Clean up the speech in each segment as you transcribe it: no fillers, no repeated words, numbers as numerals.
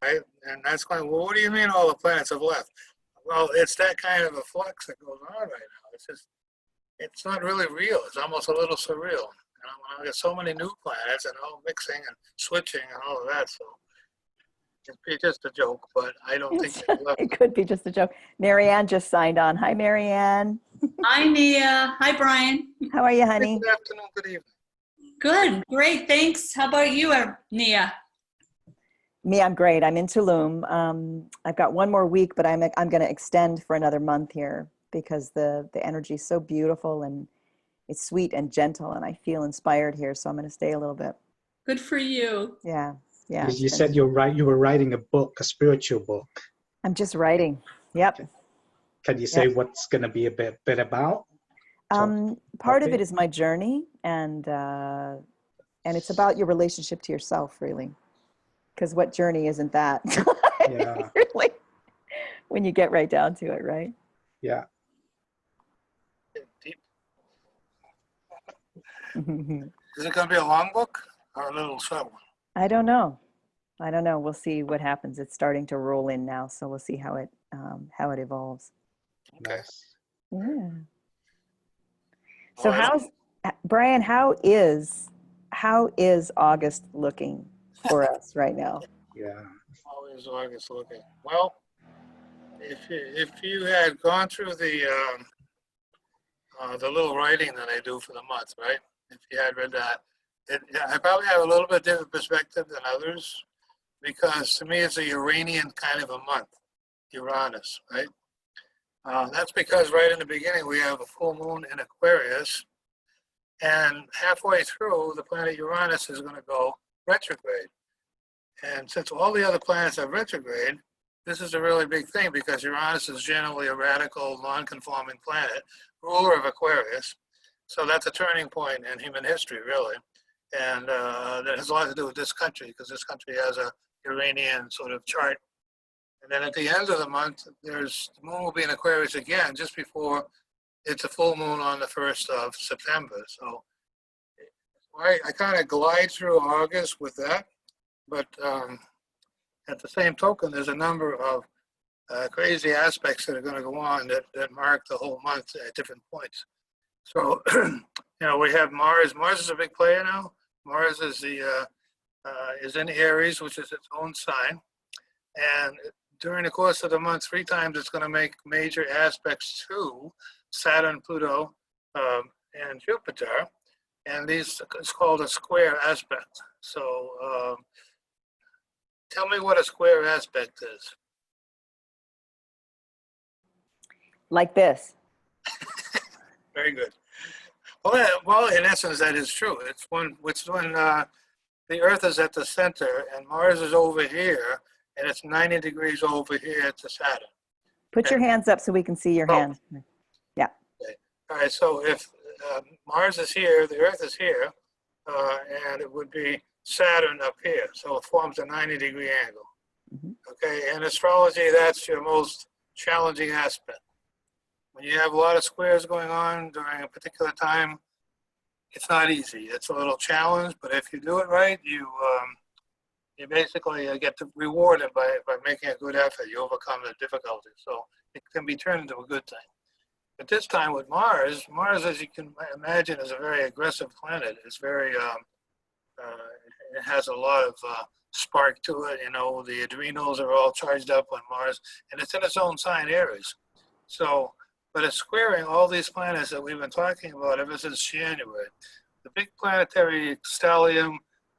right? And that's going, well, what do you mean all the planets have left? Well, it's that kind of a flux that goes on right now. It's just, it's not really real. It's almost a little surreal. When I get so many new planets and all mixing and switching and all of that, so it'd be just a joke, but I don't think they left. It could be just a joke. Marianne just signed on. Hi, Marianne. Hi, Nia. Hi, Brian. How are you, honey? Good afternoon, good evening. Good, great, thanks. How about you, Nia? Me, I'm great. I'm in Tulum. I've got one more week, but I'm going to extend for another month here because the energy is so beautiful and it's sweet and gentle, and I feel inspired here. So I'm going to stay a little bit. Good for you. Yeah, yeah. You said you were writing a book, a spiritual book. I'm just writing. Yep. Can you say what's going to be a bit about? Part of it is my journey, and it's about your relationship to yourself, really. Because what journey isn't that? Yeah. Really, when you get right down to it, right? Yeah. Deep. Is it going to be a long book or a little short one? I don't know. We'll see what happens. It's starting to roll in now, so we'll see how it evolves. Okay. Yeah. So Brian, how is August looking for us right now? Yeah. How is August looking? Well, if you had gone through the little writing that I do for the month, right? If you had read that, I probably have a little bit different perspective than others, because to me it's a Uranian kind of a month, Uranus, right? That's because right in the beginning we have a full moon in Aquarius, and halfway through the planet Uranus is going to go retrograde. And since all the other planets are retrograde, this is a really big thing because Uranus is generally a radical, non-conforming planet, ruler of Aquarius. So that's a turning point in human history, really. And that has a lot to do with this country, because this country has a Uranian sort of chart. And then at the end of the month, the moon will be in Aquarius again, just before it's a full moon on the 1st of September. So I kind of glide through August with that. But at the same token, there's a number of crazy aspects that are going to go on that mark the whole month at different points. So, we have Mars. Mars is a big player now. Mars is is in Aries, which is its own sign. And during the course of the month, 3 times it's going to make major aspects to Saturn, Pluto, and Jupiter. And it's called a square aspect. So tell me what a square aspect is. Like this. Very good. Well, in essence, that is true. It's when the Earth is at the center and Mars is over here, and it's 90 degrees over here to Saturn. Put your hands up so we can see your hands. Yeah. Okay. All right. So if Mars is here, the Earth is here, and it would be Saturn up here. So it forms a 90-degree angle. Mm-hmm. Okay. In astrology, that's your most challenging aspect. When you have a lot of squares going on during a particular time, it's not easy. It's a little challenge, but if you do it right, you basically get rewarded by making a good effort. You overcome the difficulty. So it can be turned into a good thing. But this time with Mars, as you can imagine, is a very aggressive planet. It's very, it has a lot of spark to it. The adrenals are all charged up on Mars, and it's in its own sign, Aries. So, but it's squaring all these planets that we've been talking about ever since January. The big planetary stellium,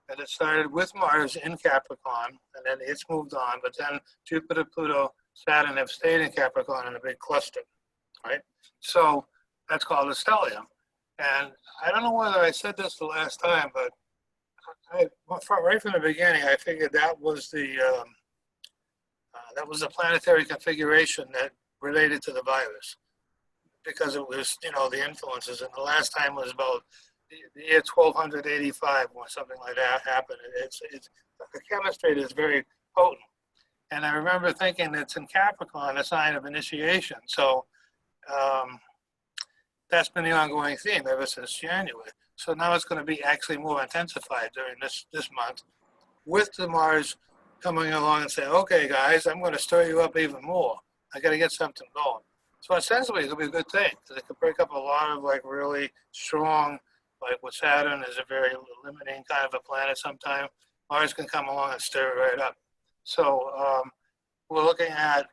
and it started with Mars in Capricorn, and then it's moved on, but then Jupiter, Pluto, Saturn have stayed in Capricorn in a big cluster, right? So that's called a stellium. And I don't know whether I said this the last time, but right from the beginning, I figured that was the planetary configuration that related to the virus, because it was, the influences. And the last time was about the year 1285 when something like that happened. It's the chemistry is very potent. And I remember thinking it's in Capricorn, a sign of initiation. So that's been the ongoing theme ever since January. So now it's going to be actually more intensified during this month with the Mars coming along and saying, okay, guys, I'm going to stir you up even more. I got to get something going. So essentially, it'll be a good thing because it could break up a lot of like really strong, like with Saturn is a very limiting kind of a planet sometimes. Mars can come along and stir it right up. So we're looking at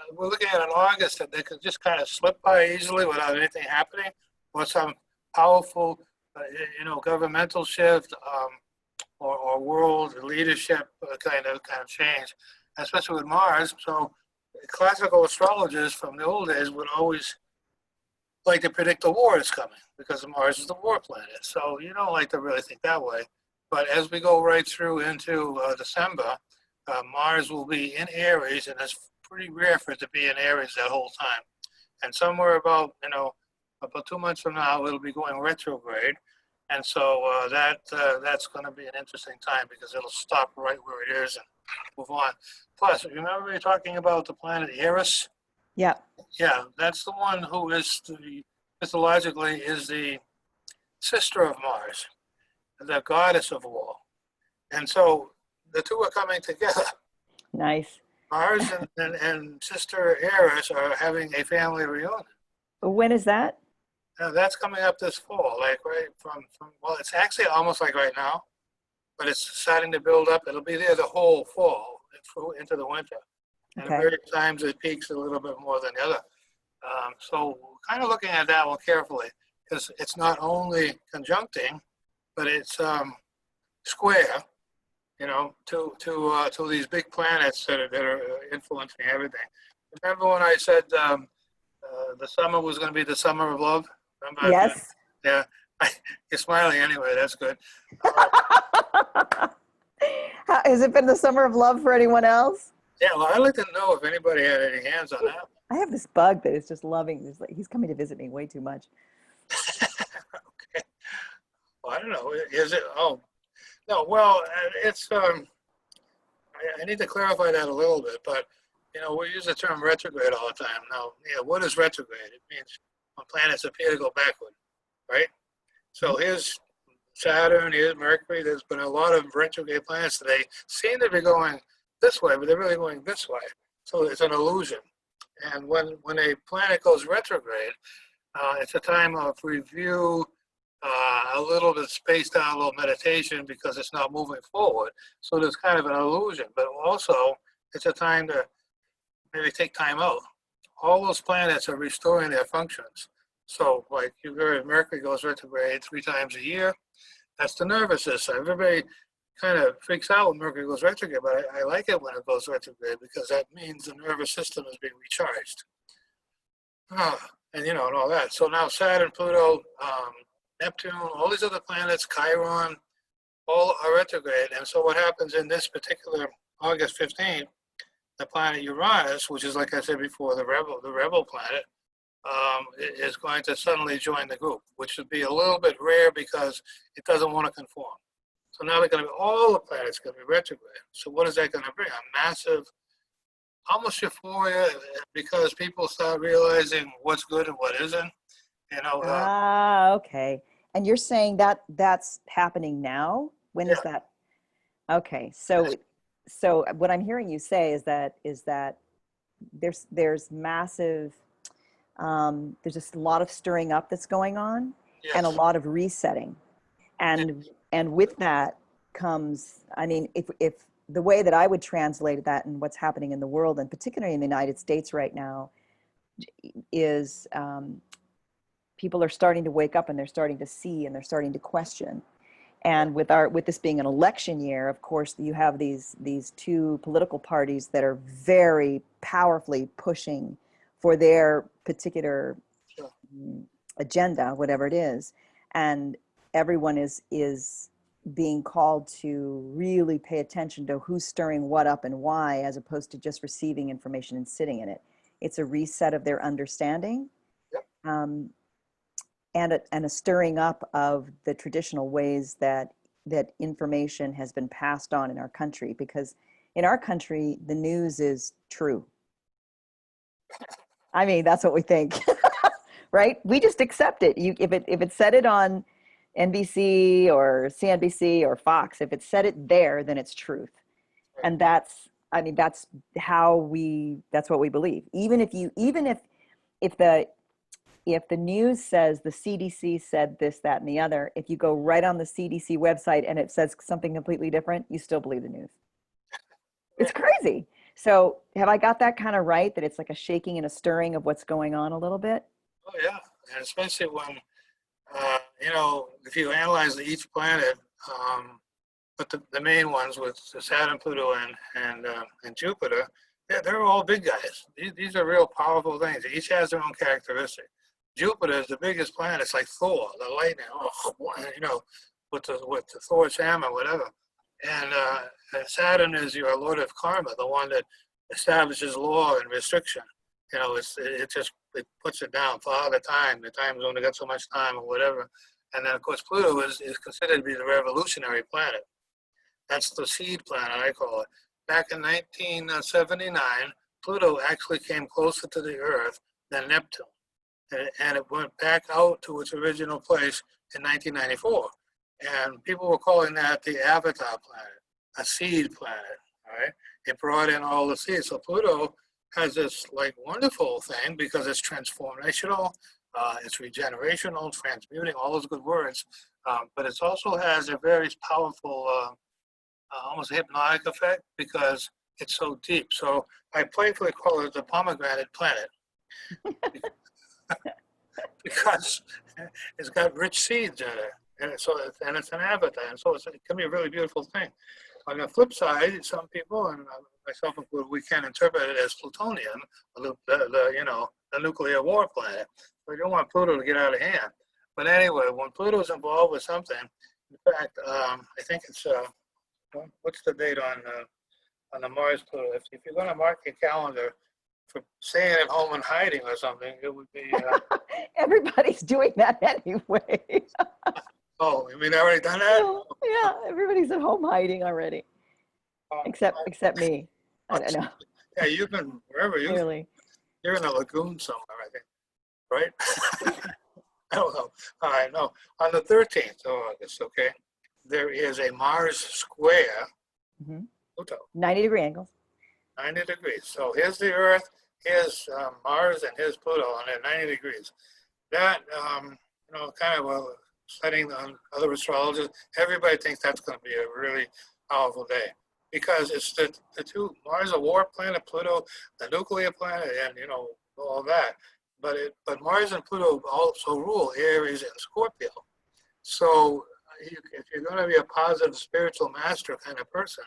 an August that they could just kind of slip by easily without anything happening, or some powerful, governmental shift or world leadership kind of change, especially with Mars. So classical astrologers from the old days would always like to predict the war is coming because Mars is the war planet. So you don't like to really think that way. But as we go right through into December, Mars will be in Aries, and it's pretty rare for it to be in Aries that whole time. And somewhere about 2 months from now, it'll be going retrograde. And so that's going to be an interesting time because it'll stop right where it is and move on. Plus, remember we were talking about the planet Eris? Yeah. Yeah, that's the one who is mythologically is the sister of Mars, the goddess of war. And so the two are coming together. Nice. Mars and sister Eris are having a family reunion. When is that? Now that's coming up this fall, like right from well, it's actually almost like right now, but it's starting to build up. It'll be there the whole fall through into the winter. And Okay. at various times it peaks a little bit more than the other. So kind of looking at that one carefully because it's not only conjuncting, but it's square, to these big planets that are influencing everything. Remember when I said the summer was going to be the summer of love? Remember? Yes. Yeah. You're smiling anyway. That's good. Has it been the summer of love for anyone else? Yeah. Well, I'd like to know if anybody had any hands on that. I have this bug that is just loving. He's coming to visit me way too much. Okay. Well, I don't know. Is it? Oh, no. Well, it's. I need to clarify that a little bit, but we use the term retrograde all the time. Now, what is retrograde? It means when planets appear to go backward, right? So here's Saturn, here's Mercury. There's been a lot of retrograde planets today. Seem to be going this way, but they're really going this way. So it's an illusion. And when a planet goes retrograde, it's a time of review, a little bit spaced out, a little meditation because it's not moving forward. So there's kind of an illusion, but also it's a time to maybe take time out. All those planets are restoring their functions. So like you heard, Mercury goes retrograde 3 times a year. That's the nervous system. Everybody kind of freaks out when Mercury goes retrograde, but I like it when it goes retrograde because that means the nervous system is being recharged. And all that. So now Saturn, Pluto, Neptune, all these other planets, Chiron, all are retrograde. And so what happens in this particular August 15th, the planet Uranus, which is, like I said before, the rebel planet, is going to suddenly join the group, which would be a little bit rare because it doesn't want to conform. So now they're going to be, all the planets going to be retrograde. So what is that going to bring? A massive, almost euphoria because people start realizing what's good and what isn't. Okay. And you're saying that that's happening now? When is that? Okay. So what I'm hearing you say is that there's massive, there's just a lot of stirring up that's going on, Yes. and a lot of resetting. And with that comes, I mean, if the way that I would translate that and what's happening in the world, and particularly in the United States right now, is people are starting to wake up and they're starting to see and they're starting to question. And with this being an election year, of course, you have these 2 political parties that are very powerfully pushing for their particular agenda, whatever it is. And everyone is being called to really pay attention to who's stirring what up and why, as opposed to just receiving information and sitting in it. It's a reset of their understanding. Yep. And a stirring up of the traditional ways that information has been passed on in our country, because in our country, the news is true. I mean, that's what we think, right? We just accept it. If it said it on NBC or CNBC or Fox, if it said it there, then it's truth. And that's, I mean, that's that's what we believe. Even if the news says the CDC said this, that, and the other, if you go right on the CDC website and it says something completely different, you still believe the news. It's crazy. So have I got that kind of right, that it's like a shaking and a stirring of what's going on a little bit? Oh yeah, and especially when if you analyze each planet, but the main ones with Saturn, Pluto, and Jupiter, they're all big guys. These are real powerful things. Each has their own characteristic. Jupiter is the biggest planet. It's like Thor, the lightning. With the Thor's hammer, whatever. And Saturn is your lord of karma, the one that establishes law and restriction. It puts it down for all the time. The time's only got so much time or whatever. And then of course Pluto is considered to be the revolutionary planet. That's the seed planet, I call it. Back in 1979, Pluto actually came closer to the Earth than Neptune. And it went back out to its original place in 1994. And people were calling that the avatar planet, a seed planet, all right? It brought in all the seeds. So Pluto has this like wonderful thing because it's transformational, it's regenerational, transmuting, all those good words. But it also has a very powerful, almost hypnotic effect because it's so deep. So I playfully call it the pomegranate planet because it's got rich seeds in it. And it's an avatar, and so it can be a really beautiful thing. On the flip side, some people, and myself included, we can interpret it as plutonium, the nuclear war planet. We don't want Pluto to get out of hand. But anyway, when Pluto's involved with something, in fact, I think it's what's the date on the Mars Pluto? If you're going to mark your calendar for staying at home and hiding or something, it would be. Everybody's doing that anyway. Oh, you mean they already done that? Oh, yeah, everybody's at home hiding already, except me. I don't know. Yeah, you've been wherever Clearly. you're in a lagoon somewhere, I think, right? I don't know. I know. On the 13th of August, okay, there is a Mars square Pluto, 90-degree angles. 90 degrees. So here's the Earth, here's Mars, and here's Pluto, and they're 90 degrees. That, kind of a setting on other astrologers, everybody thinks that's going to be a really powerful day because it's the two, Mars, a war planet, Pluto, the nuclear planet, and all that. But Mars and Pluto also rule Aries and Scorpio. So if you're going to be a positive spiritual master kind of person,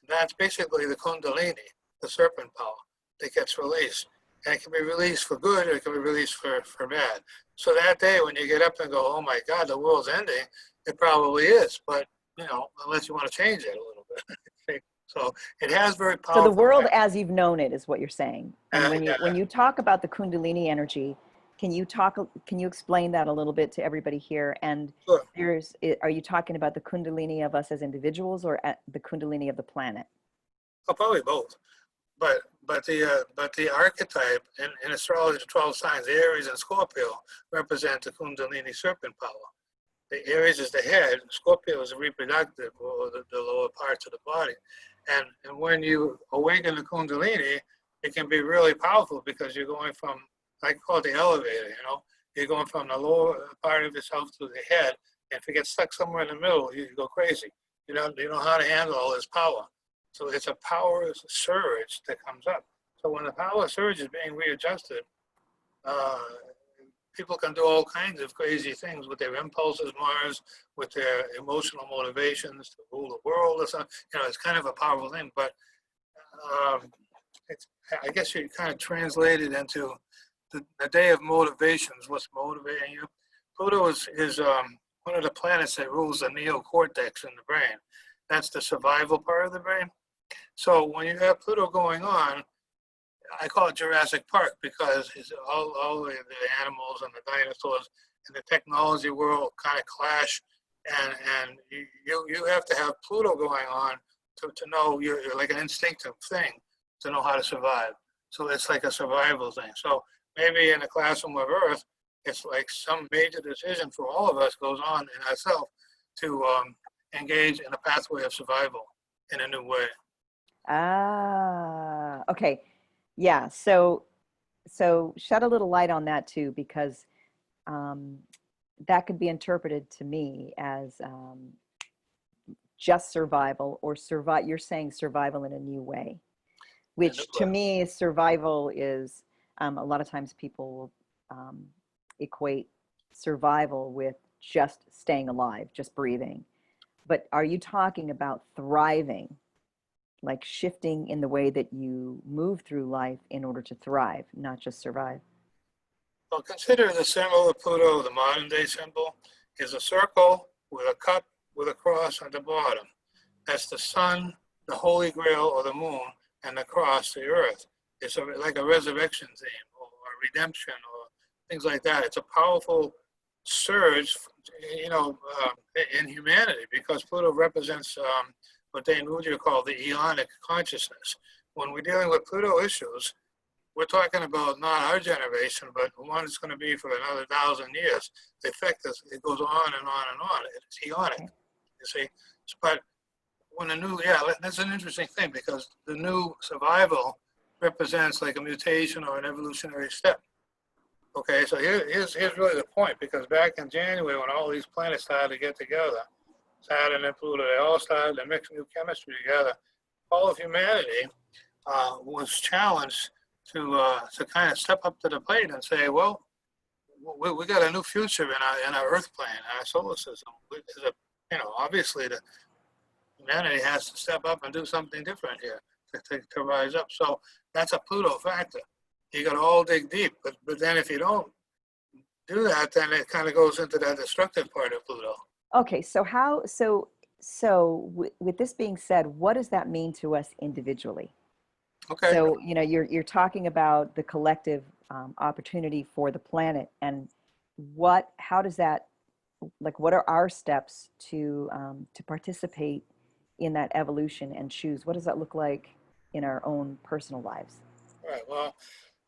that's basically the Kundalini, the serpent power that gets released. And it can be released for good or it can be released for bad. So that day when you get up and go, oh my God, the world's ending, it probably is. But, unless you want to change it a little bit. So it has very powerful. So the world as you've known it is what you're saying. And when you talk about the Kundalini energy, can you explain that a little bit to everybody here? And sure. Are you talking about the Kundalini of us as individuals or the Kundalini of the planet? Oh, probably both. But the archetype in astrology, the 12 signs, Aries and Scorpio represent the Kundalini serpent power. The Aries is the head, Scorpio is the reproductive or the lower parts of the body. And when you awaken the Kundalini, it can be really powerful because you're going from, I call it the elevator, you're going from the lower part of yourself to the head. And if you get stuck somewhere in the middle, you go crazy. You don't know how to handle all this power. So it's a power surge that comes up. So when the power surge is being readjusted, people can do all kinds of crazy things with their impulses, Mars, with their emotional motivations to rule the world or something. It's kind of a powerful thing, but I guess you kind of translate it into the day of motivations, what's motivating you. Pluto is one of the planets that rules the neocortex in the brain. That's the survival part of the brain. So when you have Pluto going on, I call it Jurassic Park because it's all the animals and the dinosaurs and the technology world kind of clash, and you have to have Pluto going on to know you're like an instinctive thing to know how to survive. So it's like a survival thing. So maybe in the classroom of Earth, it's like some major decision for all of us goes on in ourselves to engage in a pathway of survival in a new way. Okay. Yeah. So shed a little light on that too, because um, that could be interpreted to me as just survival or survive. You're saying survival in a new way, And which to me, survival is a lot of times people will equate survival with just staying alive, just breathing. But are you talking about thriving, like shifting in the way that you move through life in order to thrive, not just survive? well, consider the symbol of Pluto, the modern day symbol, is a circle with a cup with a cross at the bottom. That's the sun, the Holy Grail, or the moon, and the cross, the earth. It's like a resurrection theme or redemption or things like that. It's a powerful surge, in humanity because Pluto represents what Dane Rudhyar called the eonic consciousness. When we're dealing with Pluto issues, we're talking about not our generation, but one it's going to be for another 1,000 years. The effect is it goes on and on and on. It's eonic, you see. But when that's an interesting thing because the new survival represents like a mutation or an evolutionary step. Okay, so here's really the point because back in January when all these planets started to get together, Saturn and Pluto, they all started to mix new chemistry together. All of humanity was challenged to kind of step up to the plate and say, well, we got a new future in our Earth plane, our solar system. Obviously the humanity has to step up and do something different here to rise up. So that's a Pluto factor. You got to all dig deep, but then if you don't do that, then it kind of goes into that destructive part of Pluto. Okay, with this being said, what does that mean to us individually? Okay. So, you're talking about the collective opportunity for the planet, and how does that, like, what are our steps to participate in that evolution and choose? What does that look like in our own personal lives? Right. Well,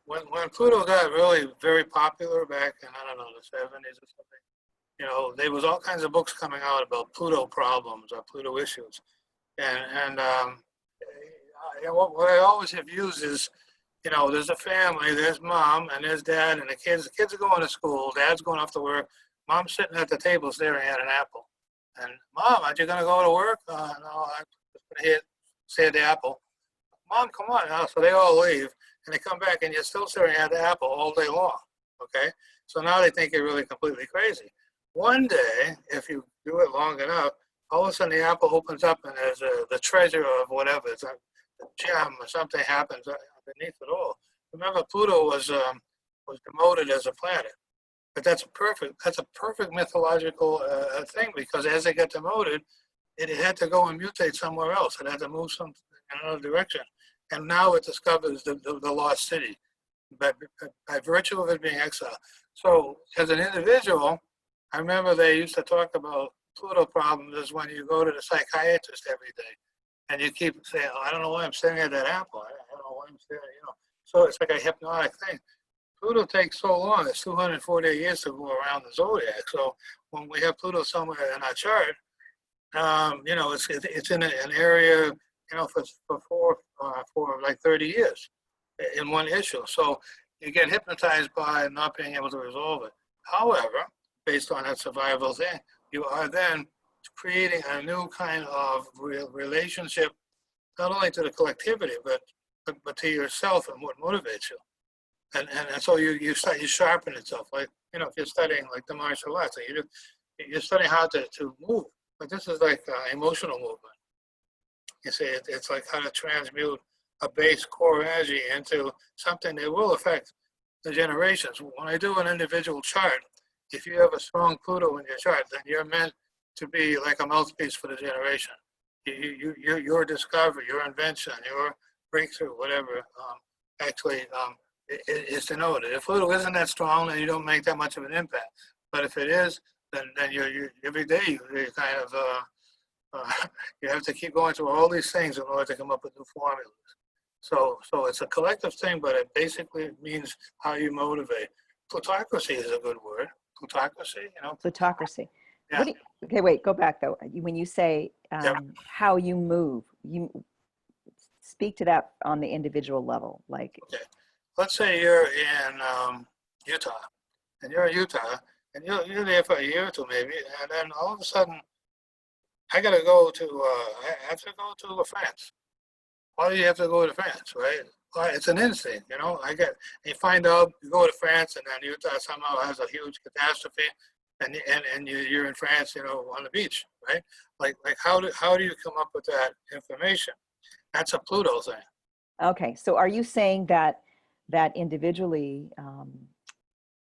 when Pluto got really very popular back in, I don't know, the 70s or something, there was all kinds of books coming out about Pluto problems or Pluto issues. What I always have used is, there's a family, there's mom and there's dad and the kids. The kids are going to school, dad's going off to work, mom's sitting at the table staring at an apple. And mom, aren't you going to go to work? No, I'm just going to stay at the apple. Mom, come on now. So they all leave and they come back and you're still staring at the apple all day long. Okay. So now they think you're really completely crazy. One day, if you do it long enough, all of a sudden the apple opens up and there's the treasure of whatever. It's a gem or something happens underneath it all. Remember, Pluto was demoted as a planet. But that's a perfect mythological thing because as they got demoted, it had to go and mutate somewhere else. It had to move in another direction. And now it discovers the lost city by virtue of it being exiled. So as an individual, I remember they used to talk about Pluto problems is when you go to the psychiatrist every day and you keep saying, oh, I don't know why I'm staring at that apple. I don't know why I'm staring. So it's like a hypnotic thing. Pluto takes so long, it's 248 years to go around the zodiac. So when we have Pluto somewhere in our chart, it's in an area, for like 30 years in one issue. So you get hypnotized by not being able to resolve it. However, based on that survival thing, you are then creating a new kind of relationship, not only to the collectivity, but to yourself and what motivates you. And so you sharpen itself. Like, if you're studying like the martial arts, you're studying how to move. But this is like emotional movement. You see, it's like how to transmute a base core energy into something that will affect the generations. When I do an individual chart, if you have a strong Pluto in your chart, then you're meant to be like a mouthpiece for the generation. Your discovery, your invention, your breakthrough, whatever, is denoted. If Pluto isn't that strong, then you don't make that much of an impact. But if it is, then you every day you kind of you have to keep going through all these things in order to come up with new formulas. So it's a collective thing, but it basically means how you motivate. Plutocracy is a good word. Plutocracy, Plutocracy. Yeah. Okay, wait, go back though. When you say Yeah. how you move, speak to that on the individual level. Like, Okay. Let's say you're in Utah, and you're in Utah, and you're there for a year or two maybe, and then all of a sudden, I gotta go to, I have to go to France. Why do you have to go to France, right? Well, it's an instinct, you know. You find out, you go to France, and then Utah somehow has a huge catastrophe, and you're in France, you know, on the beach, right? Like how do you come up with that information? That's a Pluto thing. okay, so are you saying that individually,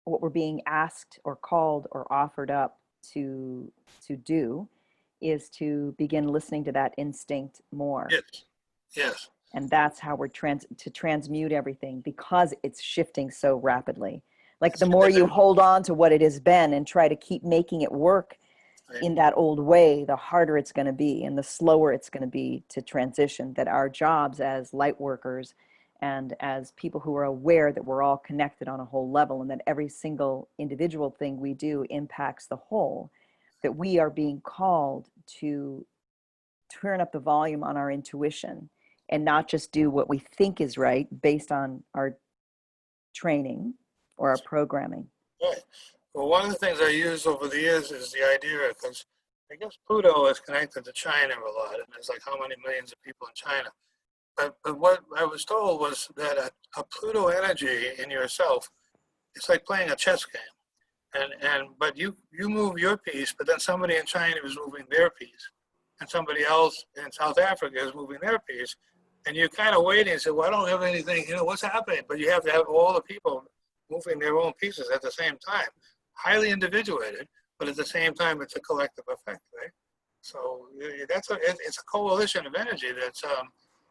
what we're being asked or called or offered up to do is to begin listening to that instinct more? Yes, yes. And that's how we're to transmute everything, because it's shifting so rapidly. Like, the more you hold on to what it has been and try to keep making it work in that old way, the harder it's going to be and the slower it's going to be to transition. That our jobs as light workers and as people who are aware that we're all connected on a whole level, and that every single individual thing we do impacts the whole, that we are being called to turn up the volume on our intuition and not just do what we think is right based on our training or our programming. Right. Well, one of the things I used over the years is the idea, because I guess Pluto is connected to China a lot, and there's like how many millions of people in China. But what I was told was that a Pluto energy in yourself, it's like playing a chess game. But you move your piece, but then somebody in China is moving their piece, and somebody else in South Africa is moving their piece, and you're kind of waiting and say, well, I don't have anything, you know, what's happening? But you have to have all the people moving their own pieces at the same time. Highly individuated, but at the same time, it's a collective effect, right? So it's a coalition of energy that's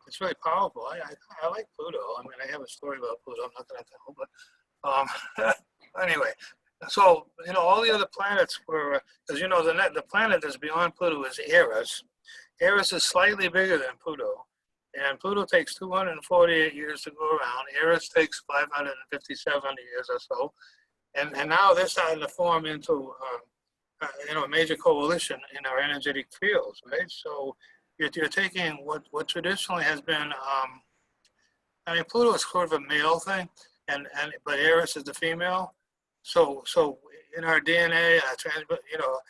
it's really powerful. I like Pluto. I mean, I have a story about Pluto. I'm not going to tell, but anyway. So, you know, all the other planets were, because, you know, the planet that's beyond Pluto is Eris. Eris is slightly bigger than Pluto, and Pluto takes 248 years to go around. Eris takes 557 years or so, and now they're starting to form into, you know, a major coalition in our energetic fields, right? So you're taking what traditionally has been, I mean, Pluto is sort of a male thing, but Eris is the female. So in our DNA, you know,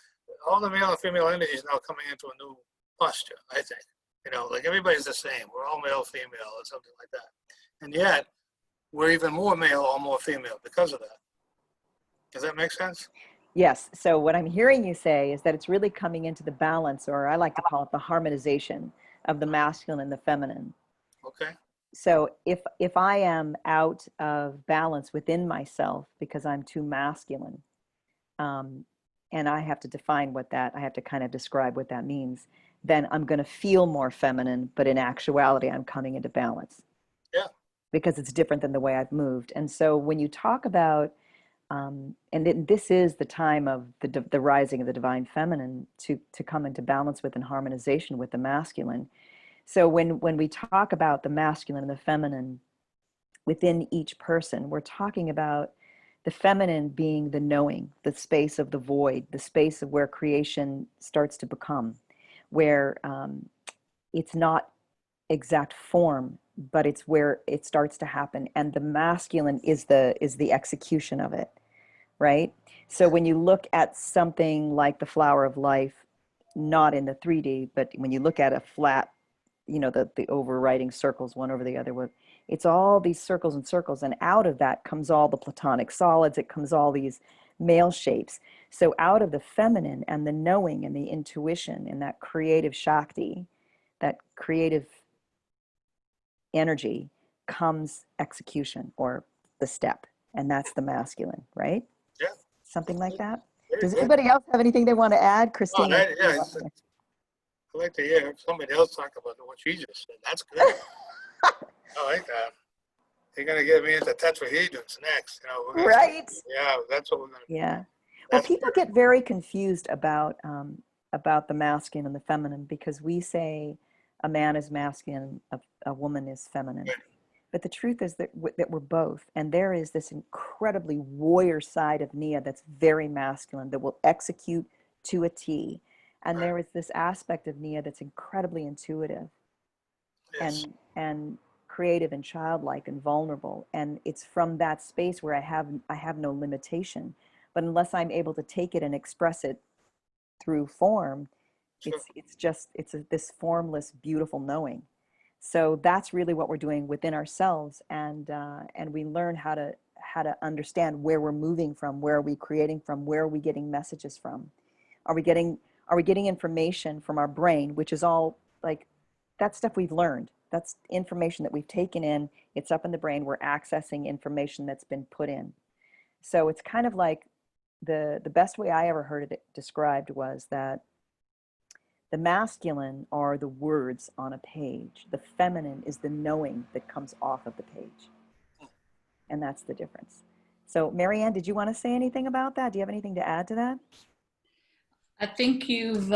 all the male and female energies now coming into a new posture, I think. You know, like everybody's the same. We're all male, female, or something like that. And yet, we're even more male or more female because of that. Does that make sense? Yes. So what I'm hearing you say is that it's really coming into the balance, or I like to call it the harmonization of the masculine and the feminine. Okay. So if I am out of balance within myself because I'm too masculine, and I have to define what that, I have to kind of describe what that means, then I'm going to feel more feminine, but in actuality, I'm coming into balance. Yeah. Because it's different than the way I've moved. And so when you talk about, and this is the time of the rising of the divine feminine to come into balance with and harmonization with the masculine. So when we talk about the masculine and the feminine within each person, we're talking about the feminine being the knowing, the space of the void, the space of where creation starts to become, where it's not exact form, but it's where it starts to happen. And the masculine is the execution of it, right? So when you look at something like the flower of life, not in the 3D, but when you look at a flat, you know, the overriding circles one over the other, it's all these circles and circles, and out of that comes all the platonic solids, it comes all these male shapes. So out of the feminine and the knowing and the intuition and that creative Shakti, that creative energy, comes execution, or the step, and that's the masculine, right? Yeah. Something like that. Very Does good. anybody else have anything they want to add? Oh, Christine? I like to hear somebody else talk about what she just said. That's good. I like that. You're gonna get me into tetrahedrons next. You know, Right. Yeah, that's what we're gonna. Yeah. Well, people get very confused about the masculine and the feminine, because we say a man is masculine, a woman is feminine. Right. But the truth is that we're both. And there is this incredibly warrior side of Nia that's very masculine, that will execute to a T. And Right. there is this aspect of Nia that's incredibly intuitive. Yes. and creative and childlike and vulnerable. And it's from that space where I have no limitation. But unless I'm able to take it and express it through form, Sure. this formless, beautiful knowing. So that's really what we're doing within ourselves, and we learn how to understand where we're moving from, where are we creating from, where are we getting messages from. Are we getting are we getting information from our brain, which is all like that stuff we've learned. That's information that we've taken in. It's up in the brain. We're accessing information that's been put in. So it's kind of like the best way I ever heard it described was that the masculine are the words on a page. The feminine is the knowing that comes off of the page. And that's the difference. So, Marianne, did you want to say anything about that? Do you have anything to add to that? I think you've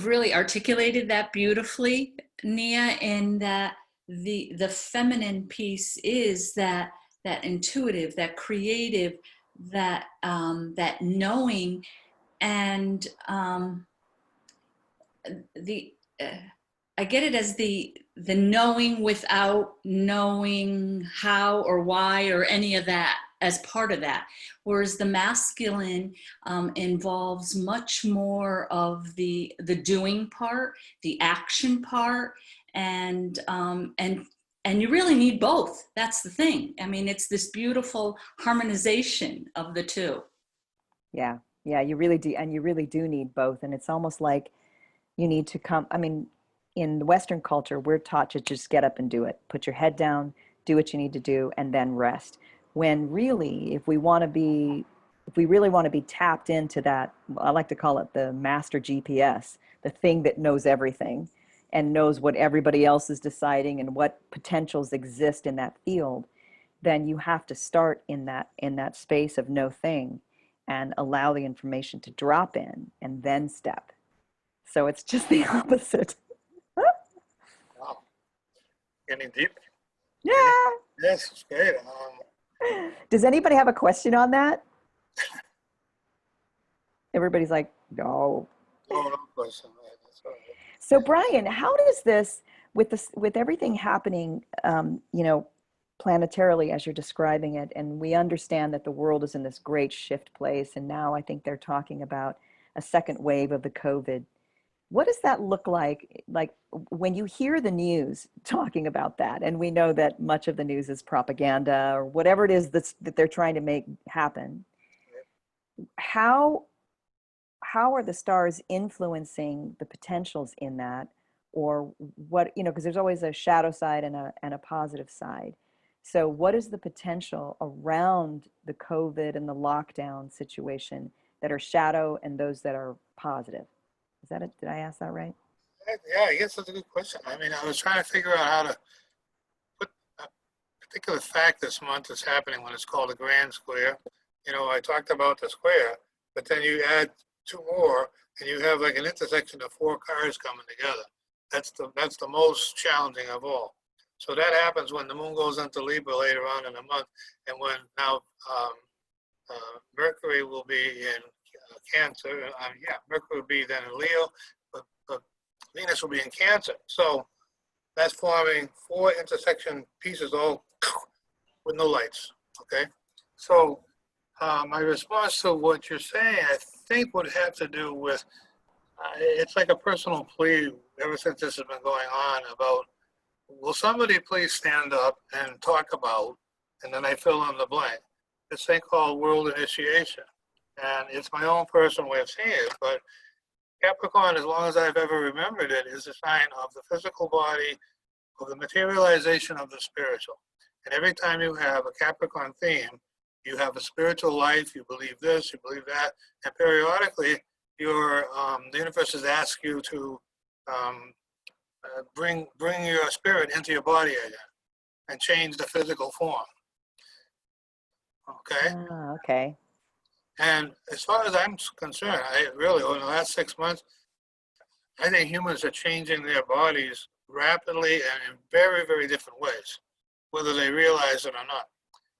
really articulated that beautifully, Nia, in that the feminine piece is that intuitive, that creative, that knowing, and the I get it as the knowing without knowing how or why or any of that as part of that, whereas the masculine involves much more of the doing part, the action part, and you really need both. That's the thing. I mean, it's this beautiful harmonization of the two. Yeah, yeah, you really do, and you really do need both. And it's almost like you need to come. I mean, in the Western culture, we're taught to just get up and do it. Put your head down, do what you need to do, and then rest. When really, if we really want to be tapped into that, I like to call it the master GPS, the thing that knows everything and knows what everybody else is deciding and what potentials exist in that field, then you have to start in that space of no thing and allow the information to drop in and then step. So it's just the opposite. Wow. Getting deep. Getting, Yeah. yes, it's great. Does anybody have a question on that? Everybody's like, no. No question. Right? That's all right. So Brian, how does this, with everything happening, planetarily as you're describing it, and we understand that the world is in this great shift place, and now I think they're talking about a second wave of the COVID. What does that look like? Like when you hear the news talking about that, and we know that much of the news is propaganda or whatever it is that they're trying to make happen. How are the stars influencing the potentials in that, or what, because there's always a shadow side and a positive side. So what is the potential around the COVID and the lockdown situation that are shadow and those that are positive? Is that it? Did I ask that right? Yeah, I guess that's a good question. I mean, I was trying to figure out how to put a particular fact this month is happening when it's called a grand square. I talked about the square, but then you add two more, and you have like an intersection of four cars coming together. That's the most challenging of all. So that happens when the moon goes into Libra later on in the month, and when now Mercury will be in Cancer. Mercury will be then in Leo, but Venus will be in Cancer. So that's forming four intersection pieces, all with no lights. Okay, so my response to what you're saying, I think, would have to do with it's like a personal plea ever since this has been going on about, will somebody please stand up and talk about, and then I fill in the blank, this thing called world initiation. And it's my own personal way of seeing it, but Capricorn, as long as I've ever remembered it, is a sign of the physical body, of the materialization of the spiritual. And every time you have a Capricorn theme, you have a spiritual life, you believe this, you believe that, and periodically the universe has asked you to bring your spirit into your body again and change the physical form. Okay? Okay. And as far as I'm concerned, I really, over the last 6 months, I think humans are changing their bodies rapidly and in very, very different ways, whether they realize it or not.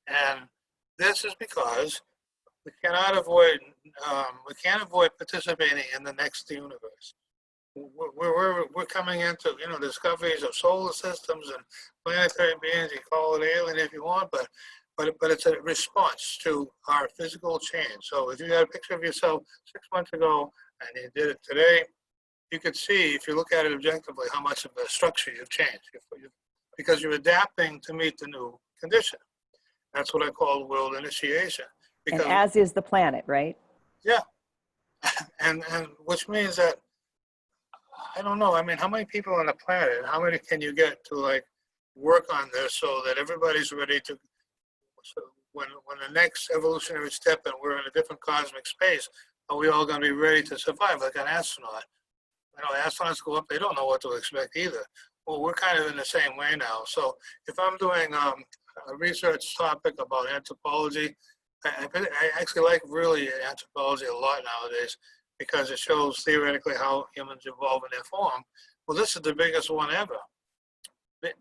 And this is because we can't avoid participating in the next universe. we're coming into, you know, discoveries of solar systems and planetary beings. You call it alien if you want, but it's a response to our physical change. So if you had a picture of yourself 6 months ago and you did it today, you could see, if you look at it objectively, how much of the structure you've changed because you're adapting to meet the new condition. That's what I call world initiation. And as is the planet, right? Yeah, and which means that, I don't know, I mean, how many people on the planet, how many can you get to like work on this so that everybody's ready to, so when the next evolutionary step and we're in a different cosmic space, are we all going to be ready to survive like an astronaut? You know, astronauts go up, they don't know what to expect either. Well, we're kind of in the same way now. So if I'm doing a research topic about anthropology, I actually like really anthropology a lot nowadays because it shows theoretically how humans evolve in their form. Well, this is the biggest one ever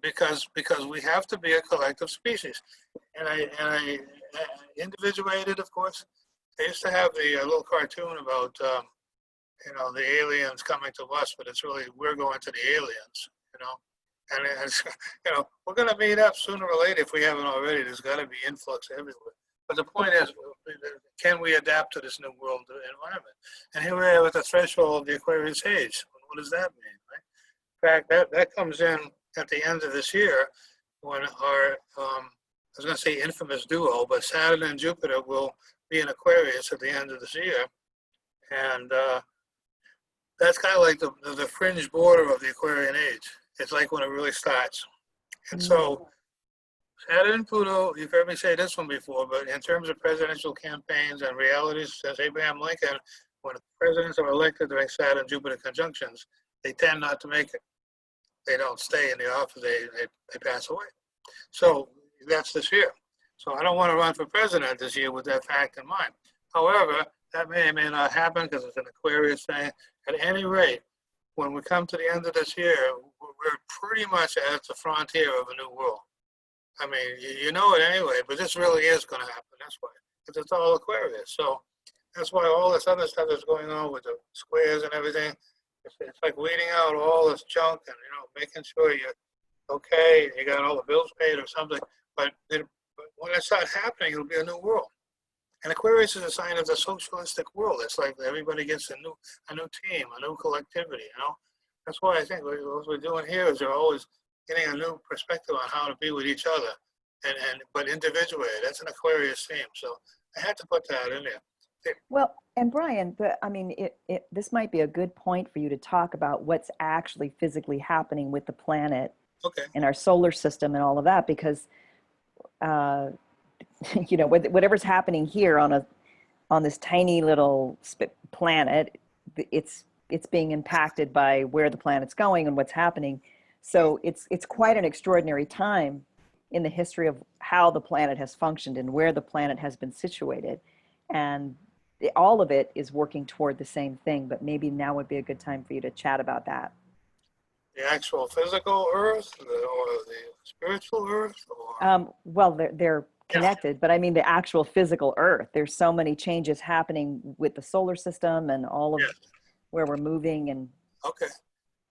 because we have to be a collective species. And I individuated, of course. They used to have the little cartoon about, you know, the aliens coming to us, but it's really, we're going to the aliens, you know. And it's, you know, we're going to meet up sooner or later if we haven't already. There's got to be influx everywhere. But the point is, can we adapt to this new world environment? And here we are at the threshold of the Aquarius age. What does that mean, right? In fact, that comes in at the end of this year when our, I was going to say infamous duo, but Saturn and Jupiter will be in Aquarius at the end of this year. And that's kind of like the fringe border of the Aquarian age. It's like when it really starts. And so Saturn and Pluto, you've heard me say this one before, but in terms of presidential campaigns and realities, since Abraham Lincoln, when presidents are elected during Saturn-Jupiter conjunctions, they tend not to make it. They don't stay in the office, they pass away. So that's this year. So I don't want to run for president this year with that fact in mind. However, that may or may not happen because it's an Aquarius thing. At any rate, when we come to the end of this year, we're pretty much at the frontier of a new world. I mean, you know it anyway, but this really is going to happen. That's why, because it's all Aquarius. So that's why all this other stuff that's going on with the squares and everything, it's like weeding out all this junk and, you know, making sure you're okay, you got all the bills paid or something. But when it starts happening, it'll be a new world. And Aquarius is a sign of the socialistic world. It's like everybody gets a new team, a new collectivity, you know. That's why I think what we're doing here is they're always getting a new perspective on how to be with each other, but individuated. That's an Aquarius theme. So I had to put that in there. Well, and Brian, I mean, this might be a good point for you to talk about what's actually physically happening with the planet and our solar system and all of that, because you know, whatever's happening here on this tiny little planet, it's being impacted by where the planet's going and what's happening. So it's quite an extraordinary time in the history of how the planet has functioned and where the planet has been situated. And all of it is working toward the same thing, but maybe now would be a good time for you to chat about that. The actual physical Earth or the spiritual Earth? Or? Well, they're connected, but I mean the actual physical Earth. There's so many changes happening with the solar system and all of where we're moving. And okay.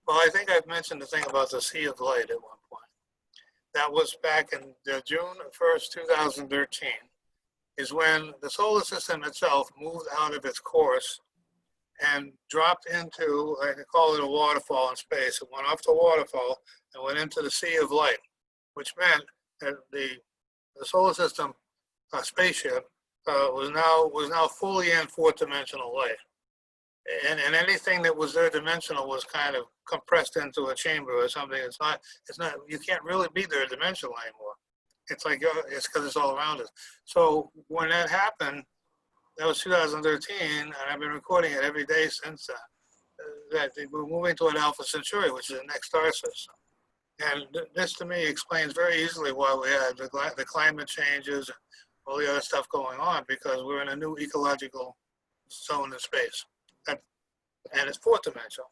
Well, I think I've mentioned the thing about the Sea of Light at one point. That was back in June 1st, 2013, is when the solar system itself moved out of its course and dropped into, I can call it a waterfall in space. It went off the waterfall and went into the Sea of Light, which meant that the solar system spaceship was now fully in fourth dimensional light. And anything that was third dimensional was kind of compressed into a chamber or something. It's not, you can't really be third dimensional anymore. It's like, it's because it's all around us. So when that happened, that was 2013, and I've been recording it every day since that we're moving toward Alpha Centauri, which is the next star system. And this to me explains very easily why we had the climate changes and all the other stuff going on, because we're in a new ecological zone in space. And it's fourth dimensional.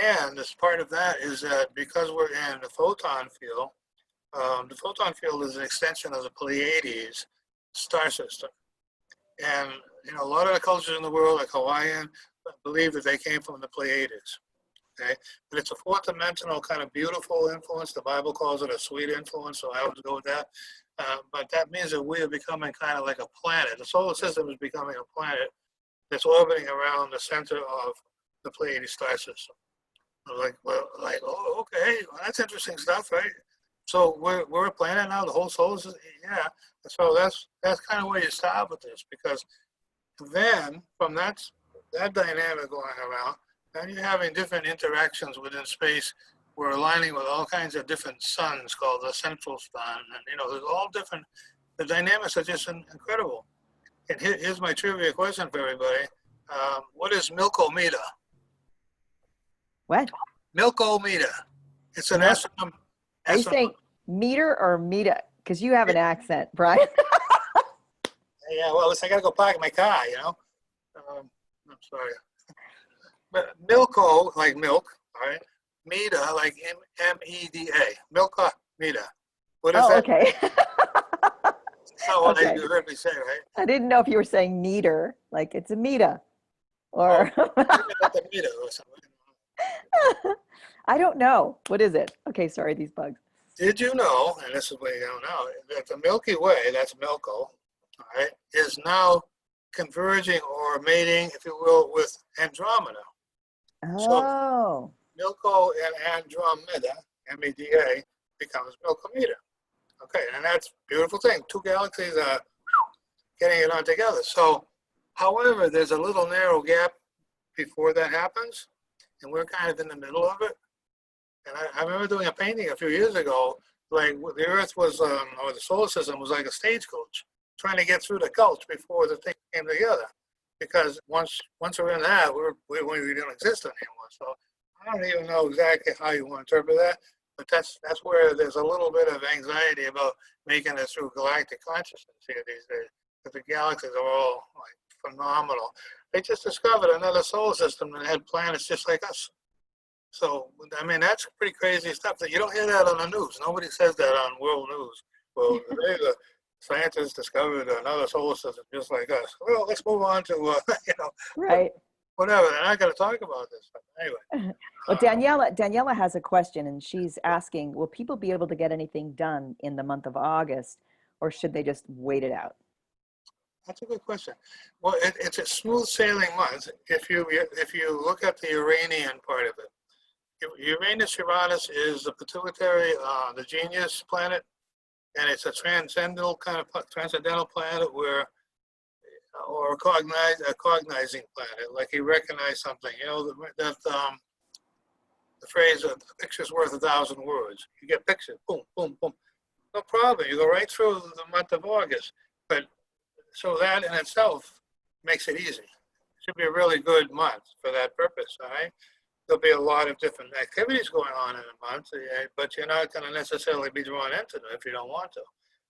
And as part of that is that because we're in the photon field is an extension of the Pleiades star system. And, you know, a lot of the cultures in the world, like Hawaiian, believe that they came from the Pleiades. okay? But it's a fourth dimensional kind of beautiful influence. The Bible calls it a sweet influence, so I always go with that. But that means that we are becoming kind of like a planet. The solar system is becoming a planet that's orbiting around the center of the Pleiades star system. Oh, okay, well, that's interesting stuff, right? So we're a planet now, the whole solar system, yeah. So that's kind of where you start with this, because then from that dynamic going around, then you're having different interactions within space. We're aligning with all kinds of different suns called the central sun, and there's all different. The dynamics are just incredible. And here's my trivia question for everybody: what is Milkomeda? What? Milkomeda. It's an No. astronom. Are you saying meter or meta? Because you have an accent, Brian. Yeah, well, I gotta go park my car, I'm sorry. But Milko, like milk, all right? Meda, like M-E-D-A. Milka, Meda. What is Oh, that? okay. That's not what Okay. you heard me say, right? I didn't know if you were saying meter, like it's a meta, or Maybe like the Meda or something. I don't know. What is it? Okay, sorry, these bugs. Did you know, and this is what you don't know, that the Milky Way, that's Milko, all right, is now converging or mating, if you will, with Andromeda. Oh, Milko and Andromeda, M-E-D-A, becomes Milkomeda. Okay, and that's a beautiful thing. Two galaxies are getting it on together. So, however, there's a little narrow gap before that happens, and we're kind of in the middle of it. And I remember doing a painting a few years ago, like the Earth was, or the solar system was like a stagecoach, trying to get through the gulch before the thing came together. Because once we're in that, we don't exist anymore. So I don't even know exactly how you want to interpret that, but that's where there's a little bit of anxiety about making it through galactic consciousness here these days. Because the galaxies are all like phenomenal. They just discovered another solar system that had planets just like us. So, I mean, that's pretty crazy stuff that you don't hear that on the news. Nobody says that on world news. Well, today the scientists discovered another solar system just like us. Well, let's move on to, right. whatever. They're not going to talk about this. But anyway. Well, Daniela has a question, and she's asking, will people be able to get anything done in the month of August, or should they just wait it out? That's a good question. Well, it's a smooth sailing month if you look at the Uranian part of it. Uranus is the pituitary, the genius planet, and it's a transcendental planet or a cognizing planet, like you recognize something. That the phrase "a picture's worth 1,000 words." You get pictures, boom, boom, boom. No problem. You go right through the month of August, but so that in itself makes it easy. It should be a really good month for that purpose. All right. There'll be a lot of different activities going on in a month, but you're not going to necessarily be drawn into them if you don't want to.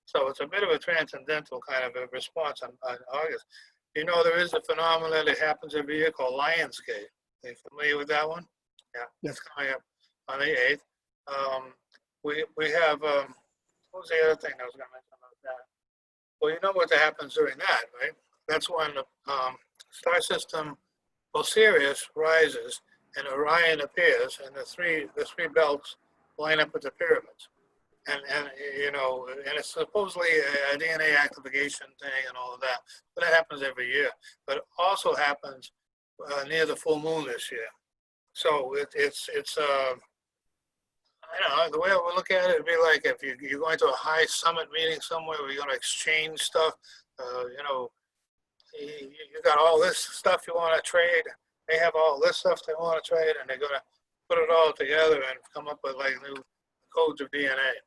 So it's a bit of a transcendental kind of a response on August. There is a phenomenon that happens every year called Lionsgate. Are you familiar with that one? Yeah, it's coming up on the 8th. We have, what was the other thing I was going to mention about that? Well, you know what happens during that, right? That's when the star system Osiris rises and Orion appears, and the three belts line up with the pyramids, and it's supposedly a DNA activation thing and all of that. But that happens every year. But it also happens near the full moon this year. So it's I don't know, the way I would look at it would be like if you're going to a high summit meeting somewhere where you're going to exchange stuff. You got all this stuff you want to trade. They have all this stuff they want to trade, and they're going to put it all together and come up with like new codes of DNA.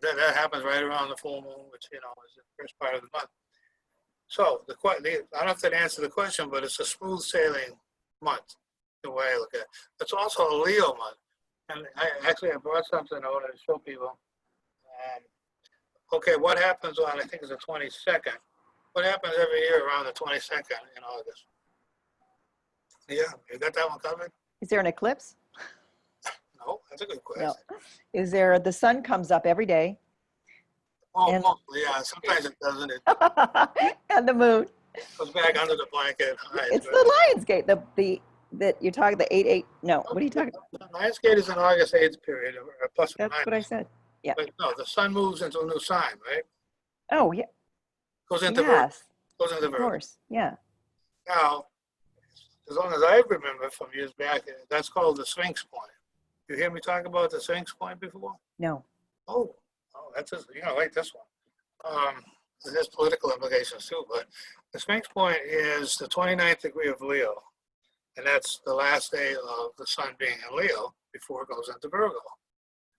That happens right around the full moon, which is the first part of the month. So I don't have to answer the question, but it's a smooth sailing month, the way I look at it. It's also a Leo month, and I brought something I wanted to show people. Okay, what happens on, I think it's the 22nd. What happens every year around the 22nd in August? Yeah, you got that one covered? Is there an eclipse? No, that's a good question. No. Is there, the sun comes up every day? Mostly, yeah. Sometimes it doesn't. It And the moon. goes back under the blanket. It's the Lionsgate. that you're talking the 8-8? No, what are you talking? The Lionsgate is an August 8th period, or plus or That's what I minus. said. Yeah. But no, the sun moves into a new sign, right? Oh, yeah. Goes into Virgo. Yes, Goes into of Virgo. course. Yeah. Now, as long as I remember from years back, that's called the Sphinx point. You hear me talk about the Sphinx point before? No. Oh, that's just, you know, like this one. It has political implications too, but the Sphinx point is the 29th degree of Leo, and that's the last day of the sun being in Leo before it goes into Virgo.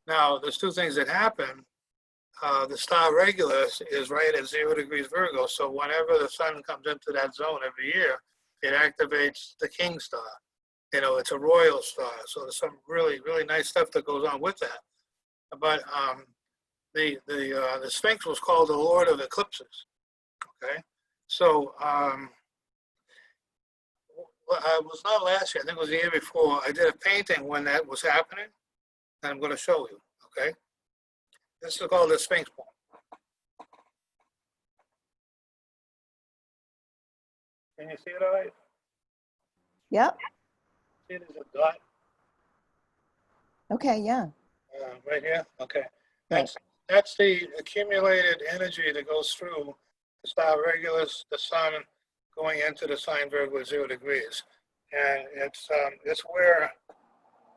Now, there's two things that happen. The star Regulus is right at 0 degrees Virgo, so whenever the sun comes into that zone every year, it activates the king star. You know, it's a royal star, so there's some really, really nice stuff that goes on with that. But the Sphinx was called the Lord of Eclipses. Okay, so I was not last year. I think it was the year before. I did a painting when that was happening, and I'm going to show you. Okay, this is called the Sphinx point. Can you see it all right? Yep. See, there's a dot Okay. Yeah. right here. Okay, that's the accumulated energy that goes through the star Regulus, the sun, going into the sign Virgo at 0 degrees, and it's where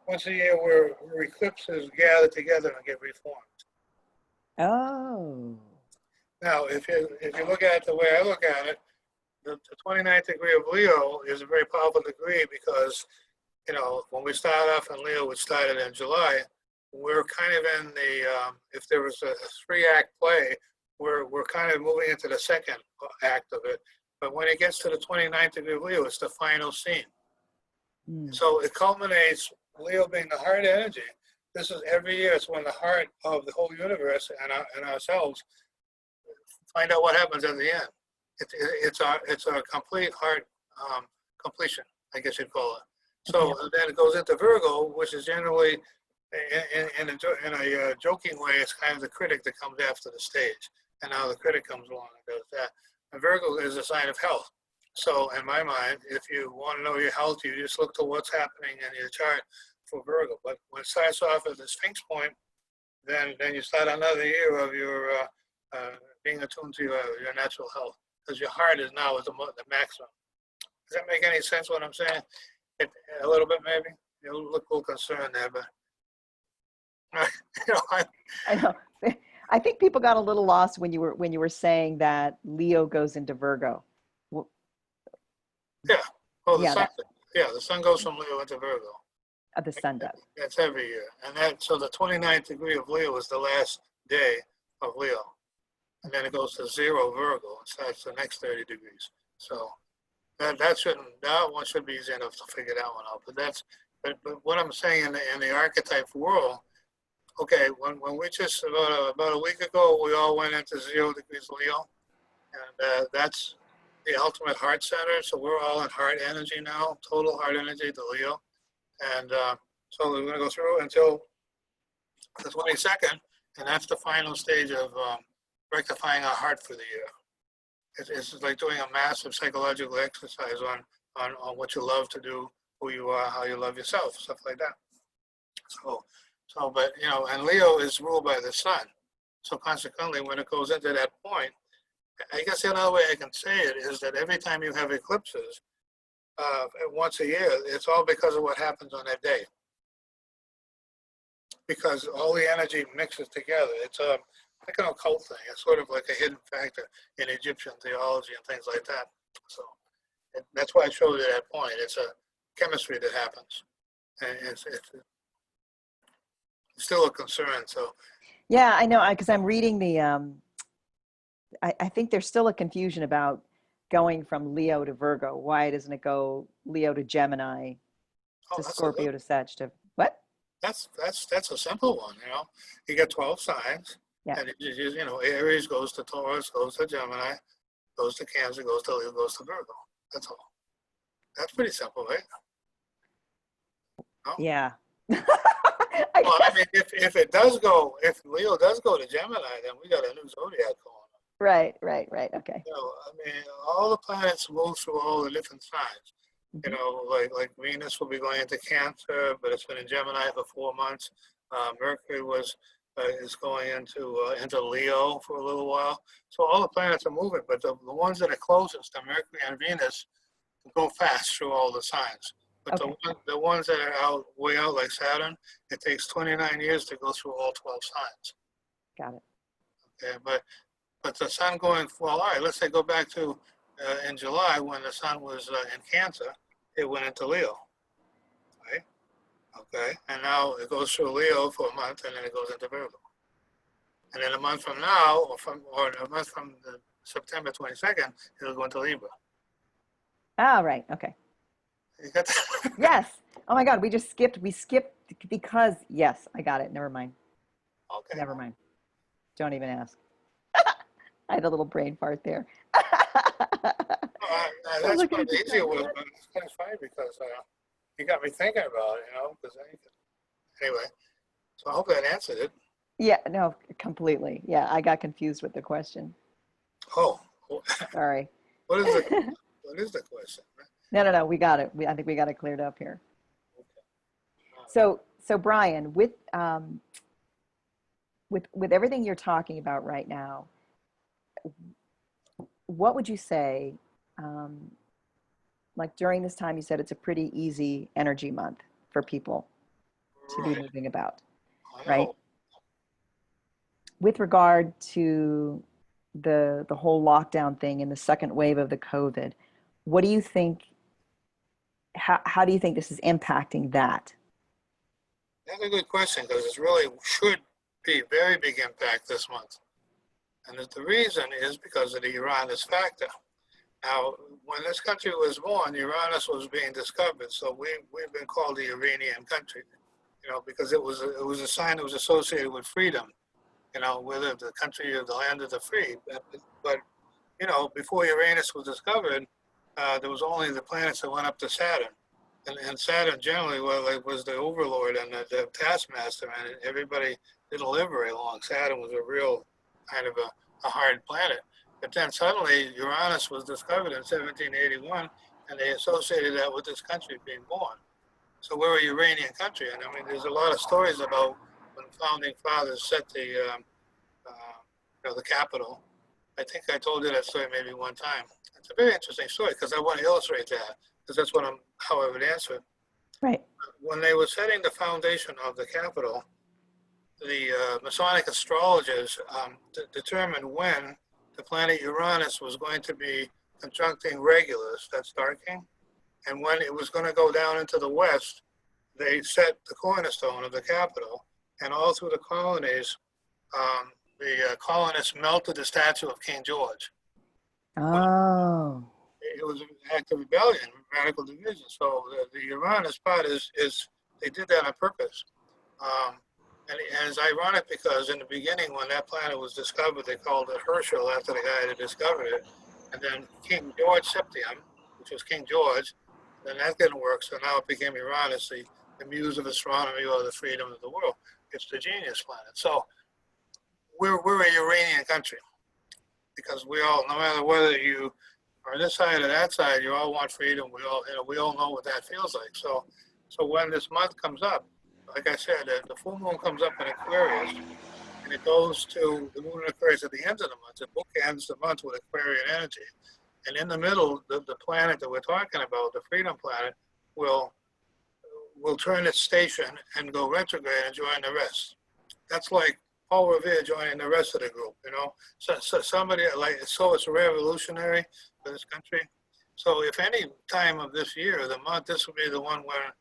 once a year where eclipses gather together and get reformed. Oh. Now, if you look at it the way I look at it, the 29th degree of Leo is a very powerful degree because, you know, when we started off in Leo, which started in July, we're kind of in the, if there was a 3-act play, we're kind of moving into the second act of it. But when it gets to the 29th degree of Leo, it's the final scene. Mm. So it culminates, Leo being the heart energy. This is every year, it's when the heart of the whole universe and ourselves find out what happens at the end. It's our complete heart completion, I guess you'd call it. So then it goes into Virgo, which is generally, in a joking way, it's kind of the critic that comes after the stage. And now the critic comes along and does that. And Virgo is a sign of health. So in my mind, if you want to know your health, you just look to what's happening in your chart for Virgo. But when it starts off at the Sphinx point, then you start another year of your being attuned to your natural health, because your heart is now at the maximum. Does that make any sense what I'm saying? A little bit maybe. You look a little concerned there, but you know, I know. I think people got a little lost when you were saying that Leo goes into Virgo. Well, yeah. Well, yeah, the sun goes from Leo into Virgo. the sun does. That's every year, and so the 29th degree of Leo is the last day of Leo, and then it goes to 0 Virgo and starts the next 30 degrees. So that one should be easy enough to figure that one out. But what I'm saying in the archetype world, okay, when we just about a week ago, we all went into 0 degrees Leo, and that's the ultimate heart center. So we're all in heart energy now, total heart energy to Leo, and so we're going to go through until the 22nd, and that's the final stage of rectifying our heart for the year. It's like doing a massive psychological exercise on what you love to do, who you are, how you love yourself, stuff like that. So, but, you know, and Leo is ruled by the sun. So consequently, when it goes into that point, I guess the other way I can say it is that every time you have eclipses, once a year, it's all because of what happens on that day. Because all the energy mixes together. It's like an occult thing. It's sort of like a hidden factor in Egyptian theology and things like that. So that's why I showed you that point. It's a chemistry that happens. And it's still a concern. So Yeah, I know, because I'm reading the. I think there's still a confusion about going from Leo to Virgo. Why doesn't it go Leo to Gemini to Scorpio to Sag to what? That's a simple one. You know, you get 12 signs. Yeah. And you know, Aries goes to Taurus, goes to Gemini, goes to Cancer, goes to Leo, goes to Virgo. That's all. That's pretty simple, right? No? Yeah. I mean, if Leo does go to Gemini, then we got a new zodiac going on. Right. Okay. You know, I mean, all the planets move through all the different signs. You know, like Venus will be going into Cancer, but it's been in Gemini for 4 months. Mercury is going into Leo for a little while. So all the planets are moving, but the ones that are closest to Mercury and Venus go fast through all the signs. But Okay. the ones that are way out, like Saturn, it takes 29 years to go through all 12 signs. Got it. Okay, but the sun going, well, all right, let's say go back to in July when the sun was in Cancer, it went into Leo, right? Okay, and now it goes through Leo for a month and then it goes into Virgo. And then a month from now, or a month from September 22nd, it'll go into Libra. Oh, right. Okay. You got that? Yes. Oh my God, we skipped because, yes, I got it. Never mind. Okay. Never mind. Don't even ask. I had a little brain fart there. That's looking one at of the the easier time. ones, but it's kind of funny because you got me thinking about it, you know, because anyway, so I hope that answered it. Yeah, no, completely. Yeah, I got confused with the question. Oh, Sorry. what is the question? No. We got it. I think we got it cleared up here. So Brian, with everything you're talking about right now, what would you say, like during this time, you said it's a pretty easy energy month for people to be Right. moving about, I right? know. With regard to the whole lockdown thing and the second wave of the COVID, what do you think, how do you think this is impacting that? That's a good question because it really should be a very big impact this month. And the reason is because of the Uranus factor. Now, when this country was born, Uranus was being discovered. So we've been called the Uranian country, you know, because it was a sign that was associated with freedom. You know, whether the country or the land of the free. But you know, before Uranus was discovered, there was only the planets that went up to Saturn. And Saturn generally was the overlord and the taskmaster, and everybody didn't live very long. Saturn was a real kind of a hard planet. But then suddenly Uranus was discovered in 1781, and they associated that with this country being born. So we're a Uranian country, and I mean, there's a lot of stories about when founding fathers set the capital. I think I told you that story maybe one time. It's a very interesting story because I want to illustrate that because that's how I would answer it. Right. When they were setting the foundation of the capital, the Masonic astrologers determined when the planet Uranus was going to be conjuncting Regulus, that's darking, and when it was going to go down into the west. They set the cornerstone of the capital, and all through the colonies, the colonists melted the statue of King George. Oh, It was an act of rebellion, radical division. So the Uranus part is they did that on purpose. And it's ironic because in the beginning, when that planet was discovered, they called it Herschel after the guy that discovered it. And then King George Septium, which was King George, then that didn't work. So now it became Uranus, the muse of astronomy or the freedom of the world. It's the genius planet. So we're a Uranian country because we all, no matter whether you are this side or that side, you all want freedom. We all know what that feels like. So when this month comes up, like I said, the full moon comes up in Aquarius, and it goes to the moon in Aquarius at the end of the month. The book ends the month with Aquarian energy, and in the middle, the planet that we're talking about, the Freedom Planet, will turn its station and go retrograde and join the rest. That's like Paul Revere joining the rest of the group, you know. So somebody it's revolutionary for this country. So if any time of this year, the month, this will be the one where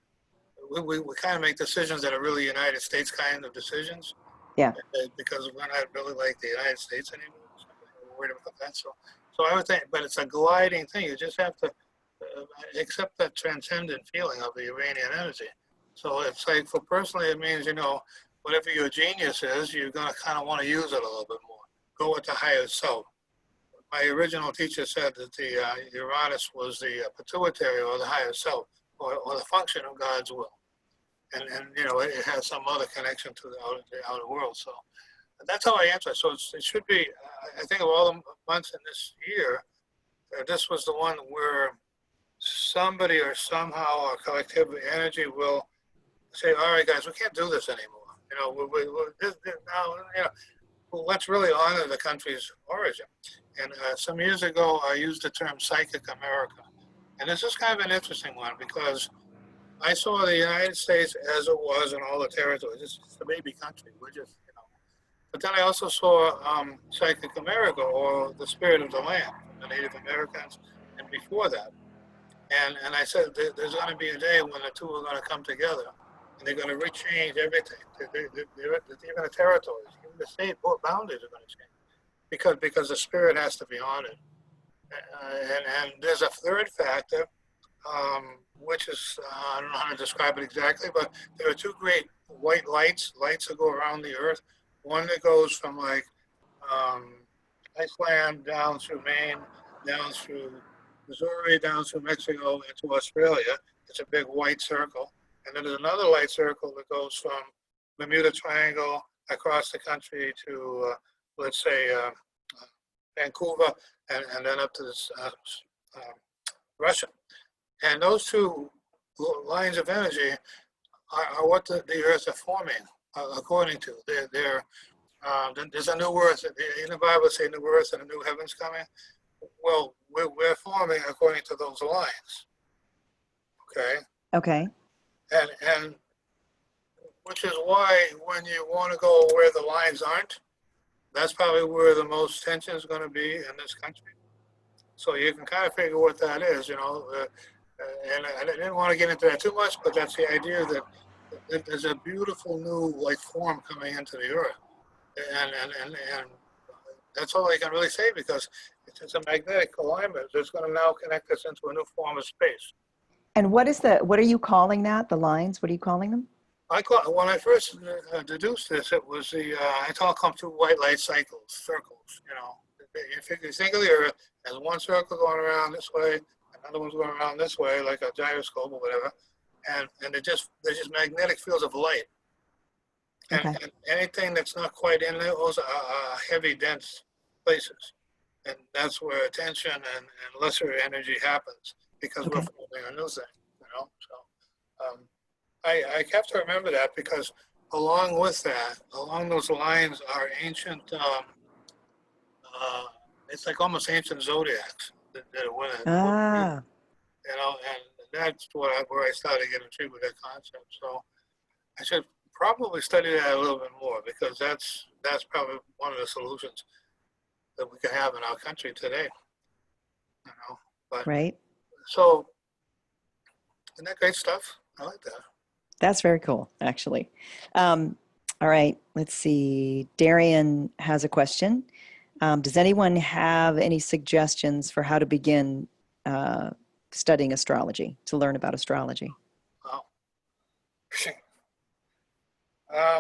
we kind of make decisions that are really United States kind of decisions. yeah. Because we're not really like the United States anymore. So we're worried about that. So I would think, but it's a gliding thing. You just have to accept that transcendent feeling of the Uranian energy. So it's like, for personally, it means, you know, whatever your genius is, you're going to kind of want to use it a little bit more. Go with the higher self. My original teacher said that the Uranus was the pituitary or the higher self, or the function of God's will. And you know, it has some other connection to the outer world. So that's how I answer it. So it should be, I think of all the months in this year, this was the one where somebody or somehow or collective energy will say, all right, guys, we can't do this anymore. You know, now, you know, well, let's really honor the country's origin. And some years ago, I used the term psychic America. And this is kind of an interesting one because I saw the United States as it was in all the territories. It's just a baby country. We're just, you know. But then I also saw psychic America, or the spirit of the land, the Native Americans, and before that. And I said, there's going to be a day when the two are going to come together, and they're going to rechange everything. Even the territories, even the state boundaries are going to change, because the spirit has to be honored. And there's a third factor, which is, I don't know how to describe it exactly, but there are two great white lights that go around the earth. One that goes from like Iceland down through Maine, down through Missouri, down through Mexico into Australia. It's a big white circle. And then there's another light circle that goes from Bermuda Triangle across the country to, let's say, Vancouver, and then up to this, Russia. And those two lines of energy are what the earth are forming, according to. There's a new earth. In the Bible, say new earth and a new heavens coming. Well, we're forming according to those lines. Okay. Okay. And which is why when you want to go where the lines aren't, that's probably where the most tension is going to be in this country. So you can kind of figure what that is, you know. And I didn't want to get into that too much, but that's the idea that there's a beautiful new like form coming into the earth, and that's all I can really say, because it's a magnetic alignment that's going to now connect us into a new form of space. And what are you calling that? The lines? What are you calling them? When I first deduced this, it was it's all come through white light circles, you know. If you think of the earth as one circle going around this way, another one's going around this way, like a gyroscope or whatever, and they're just magnetic fields of light. And, Okay. and anything that's not quite in those are heavy, dense places. And that's where tension and lesser energy happens, because we're forming a new thing, you know. So I have to remember that, because along with that, along those lines are ancient, it's like almost ancient zodiacs that went, Ah, you know, and that's where I started getting intrigued with that concept. So I should probably study that a little bit more, because that's probably one of the solutions that we can have in our country today, you know. But right. so, isn't that great stuff? I like that. That's very cool, actually. All right, let's see. Darian has a question. Does anyone have any suggestions for how to begin studying astrology, to learn about astrology? Wow.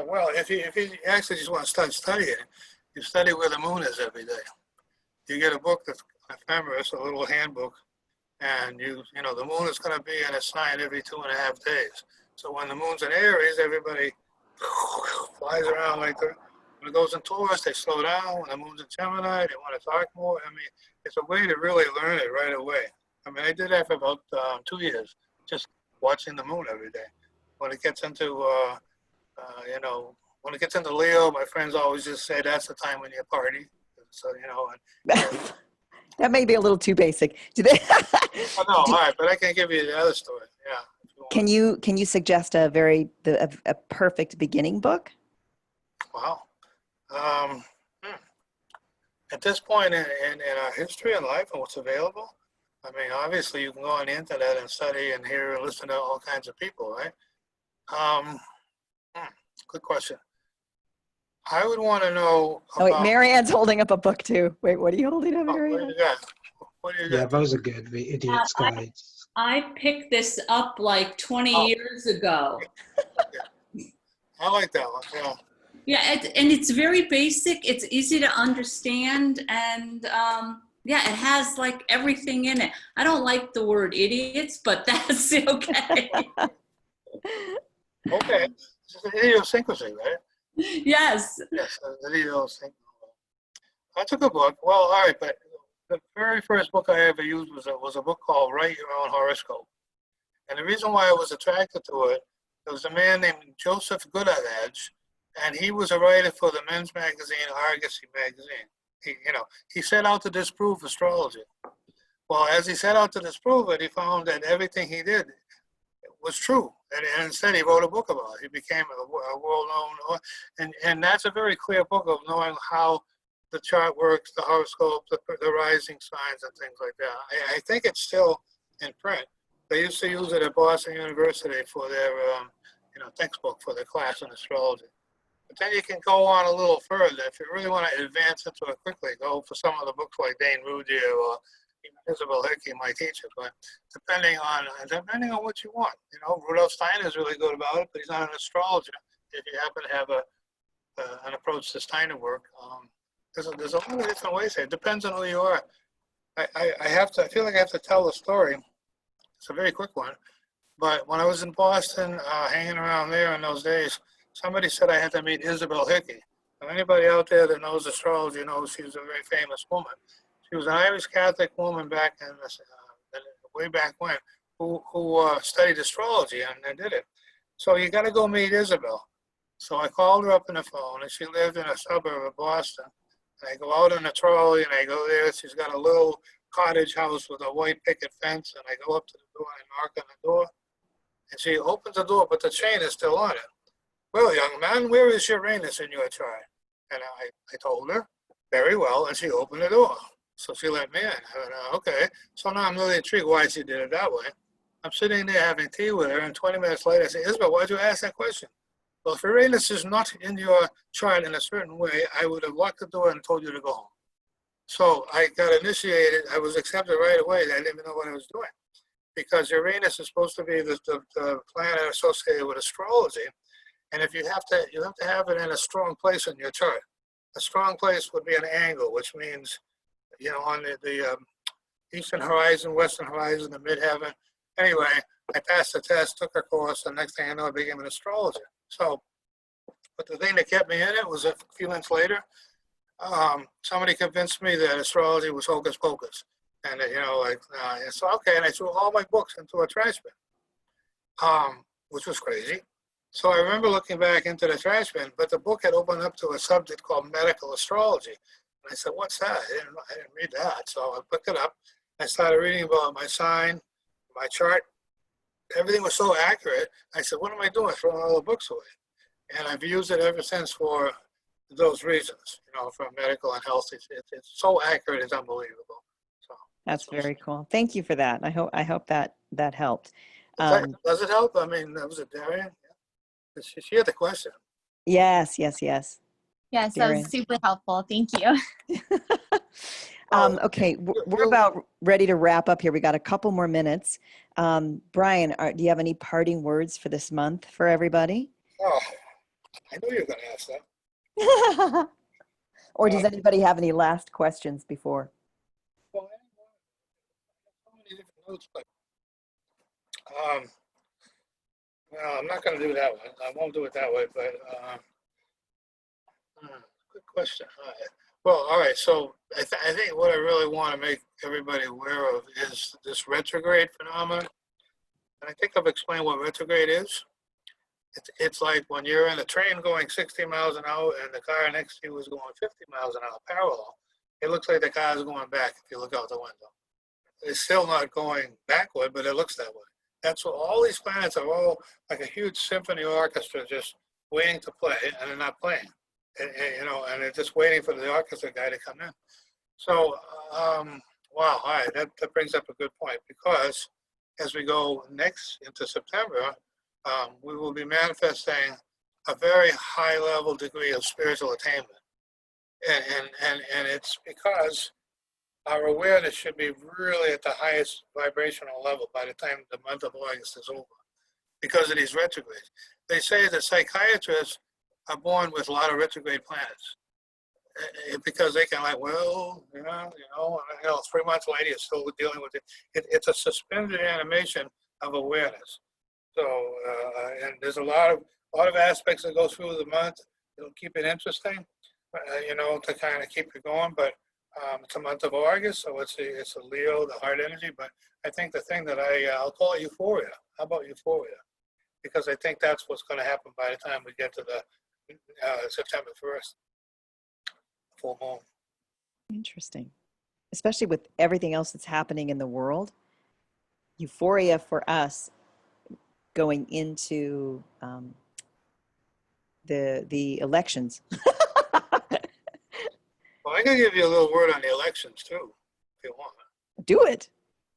Well, if you actually just want to start studying, you study where the moon is every day. You get a book that's ephemeris, a little handbook, and you know the moon is going to be in a sign every 2.5 days. So when the moon's in Aries, everybody flies around like that. When it goes in Taurus, they slow down. When the moon's in Gemini, they want to talk more. I mean, it's a way to really learn it right away. I mean, I did that for about 2 years, just watching the moon every day. When it gets into, you know, when it gets into Leo, my friends always just say that's the time when you party. So, you know. That may be a little too basic. Do they? Oh, no, all right, but I can give you the other story. Yeah. Can you suggest a perfect beginning book? Wow. At this point in our history and life and what's available, I mean, obviously you can go on the internet and study and hear and listen to all kinds of people, right? Good question. I would want to know Oh, wait, about. Marianne's holding up a book too. Wait, what are you holding up, What do Marianne? you got? What do you Yeah, got? those are good. The idiot's guides. I picked this up like 20 Oh. years ago. I like that one. Yeah. Yeah, and it's very basic. It's easy to understand, and yeah, it has like everything in it. I don't like the word idiots, but that's okay. Okay. It's an idiosyncrasy, right? Yes. Yes, an idiosyncrasy. That's a good book. Well, all right, but The very first book I ever used was a book called Write Your Own Horoscope. And the reason why I was attracted to it, there was a man named Joseph Goodadadge, and he was a writer for the men's magazine, Argosy magazine. He set out to disprove astrology. Well, as he set out to disprove it, he found that everything he did was true. And instead, he wrote a book about it. He became a world-known, and that's a very clear book of knowing how the chart works, the horoscope, the rising signs, and things like that. I think it's still in print. They used to use it at Boston University for their, textbook for their class in astrology. But then you can go on a little further. If you really want to advance into it quickly, go for some of the books like Dane Rudier or Isabel Hickey might teach it. But depending on what you want, Rudolf Steiner is really good about it, but he's not an astrologer. If you happen to have an approach to Steiner work, there's a lot of different ways here. It depends on who you are. I feel like I have to tell a story. It's a very quick one. But when I was in Boston, hanging around there in those days, somebody said I had to meet Isabel Hickey. Now, anybody out there that knows astrology knows she's a very famous woman. She was an Irish Catholic woman back in way back when, who studied astrology and did it. So you got to go meet Isabel. So I called her up on the phone, and she lived in a suburb of Boston. And I go out in a trolley, and I go there. She's got a little cottage house with a white picket fence, and I go up to the door and I knock on the door. And she opens the door, but the chain is still on it. Well, young man, where is Uranus in your chart? And I told her, very well, and she opened the door. So she let me in. I went, okay. So now I'm really intrigued why she did it that way. I'm sitting there having tea with her, and 20 minutes later I say, Isabel, why'd you ask that question? Well, if Uranus is not in your chart in a certain way, I would have locked the door and told you to go home. So I got initiated. I was accepted right away. I didn't even know what I was doing, because Uranus is supposed to be the planet associated with astrology. And if you have to have it in a strong place in your chart. A strong place would be an angle, which means, on the eastern horizon, western horizon, the midheaven. Anyway, I passed the test, took a course, and next thing I know, I became an astrologer. So, but the thing that kept me in it was a few months later, somebody convinced me that astrology was hocus pocus. And, so, okay, and I threw all my books into a trash bin, which was crazy. So I remember looking back into the trash bin, but the book had opened up to a subject called medical astrology. And I said, what's that? I didn't read that. So I picked it up. I started reading about my sign, my chart. Everything was so accurate. I said, what am I doing, throwing all the books away? And I've used it ever since for those reasons, for medical and health. It's so accurate, it's unbelievable. So That's very cool. Thank you for that. I hope that helped. Does it help? I mean, was it Darian? Yeah. She had the question. Yes. Yes, that Darren. was super helpful. Thank you. Okay, we're about ready to wrap up here. We got a couple more minutes. Brian, do you have any parting words for this month for everybody? Oh, I knew you were going to ask that. Or does anybody have any last questions before? Well, so many different notes, but well, I'm not going to do that one. I won't do it that way, but good question. Well, all right. So I think what I really want to make everybody aware of is this retrograde phenomenon. And I think I've explained what retrograde is. It's like when you're in a train going 60 miles an hour and the car next to you is going 50 miles an hour parallel. It looks like the car is going back if you look out the window. It's still not going backward, but it looks that way. That's what all these planets are all like a huge symphony orchestra just waiting to play, and they're not playing. And they're just waiting for the orchestra guy to come in. So, wow, all right, that brings up a good point, because as we go next into September, we will be manifesting a very high level degree of spiritual attainment. And it's because our awareness should be really at the highest vibrational level by the time the month of August is over, because of these retrogrades. They say that psychiatrists are born with a lot of retrograde planets, because they can 3 months later you're still dealing with it. It's a suspended animation of awareness. So, and there's a lot of aspects that go through the month. It'll keep it interesting, to kind of keep it going. But It's a month of August, so it's a Leo, the heart energy. But I think the thing that I'll call it euphoria. How about euphoria? Because I think that's what's going to happen by the time we get to the September 1st, full moon. Interesting. Especially with everything else that's happening in the world. Euphoria for us going into the elections. Well, I can give you a little word on the elections too, if you want. Do it.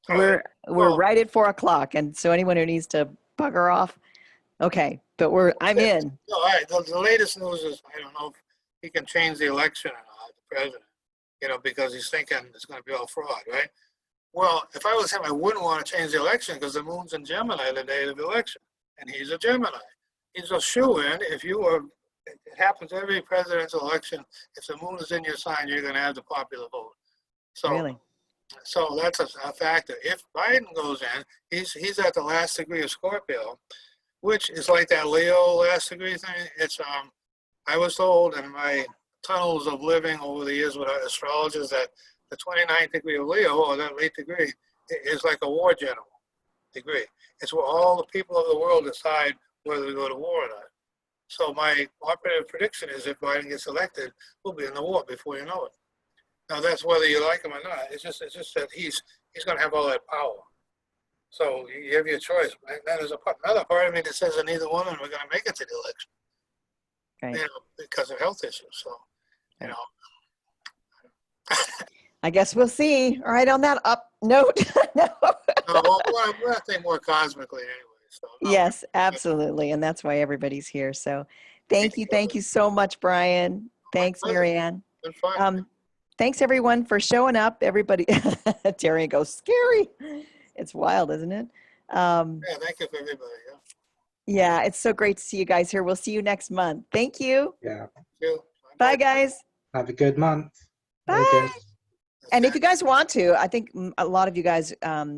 All We're right. we're Well- right at 4 o'clock, and so anyone who needs to bugger off, okay. But I'm in. No, all right. The latest news is I don't know if he can change the election or not, the president, because he's thinking it's going to be all fraud, right? Well, if I was him, I wouldn't want to change the election because the moon's in Gemini the day of the election, and he's a Gemini. He's a shoo-in. It happens every presidential election. If the moon is in your sign, you're going to have the popular vote. So, Really? So that's a factor. If Biden goes in, he's at the last degree of Scorpio, which is like that Leo last degree thing. It's I was told in my tunnels of living over the years with astrologers that the 29th degree of Leo, or that late degree, is like a war general degree. It's where all the people of the world decide whether to go to war or not. So my operative prediction is if Biden gets elected, we'll be in the war before you know it. Now that's whether you like him or not. It's just that he's going to have all that power. So you have your choice. And then there's another part of me that says that neither one of them are going to make it to the election, Right. because of health issues. So, I guess we'll see. All right, on that up note. No. well, we're going to think more cosmically anyway. So no, Yes, absolutely. And that's why everybody's here. So thank you so much, Brian. Thanks, pleasure. Marianne. it's been fun. Thanks everyone for showing up. Everybody, Darian goes, scary. It's wild, isn't it? Yeah, thank you for everybody. Yeah, it's so great to see you guys here. We'll see you next month. Thank you. Yeah. Thank you. Bye, guys. Have a good month. Bye. Okay. And if you guys want to, I think a lot of you guys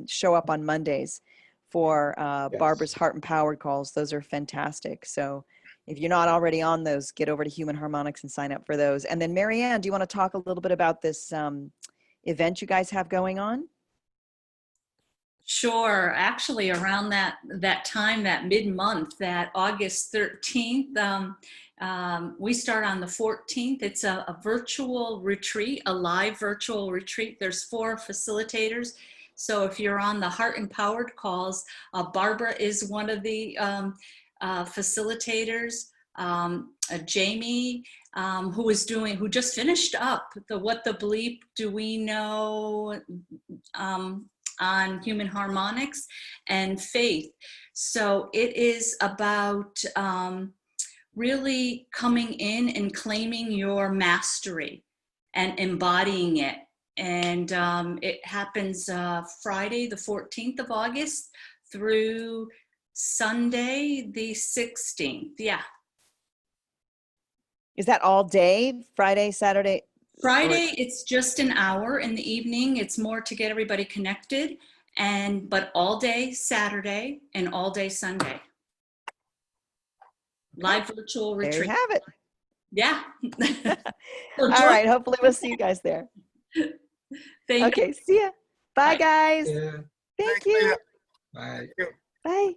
show up on Mondays for Yes. Barbara's Heart Empowered calls. Those are fantastic. So if you're not already on those, get over to Human Harmonics and sign up for those. And then Marianne, do you want to talk a little bit about this event you guys have going on? Sure. Actually, around that time, that mid-month, that August 13th, we start on the 14th. It's a virtual retreat, a live virtual retreat. There's 4 facilitators. So if you're on the Heart Empowered calls, Barbara is one of the facilitators. Jamie, who just finished up the What the Bleep Do We Know on Human Harmonics, and Faith. So it is about really coming in and claiming your mastery and embodying it. And it happens Friday, the 14th of August through Sunday, the 16th. Yeah. Is that all day? Friday, Saturday? Friday, it's just an hour in the evening. It's more to get everybody connected, but all day Saturday and all day Sunday. Live virtual There you retreat. have it. Yeah. All right. Hopefully we'll see you guys there. Thank Okay. See ya. Bye, Bye. guys. Yeah. Thank Thanks, you. Leah. Bye. Bye.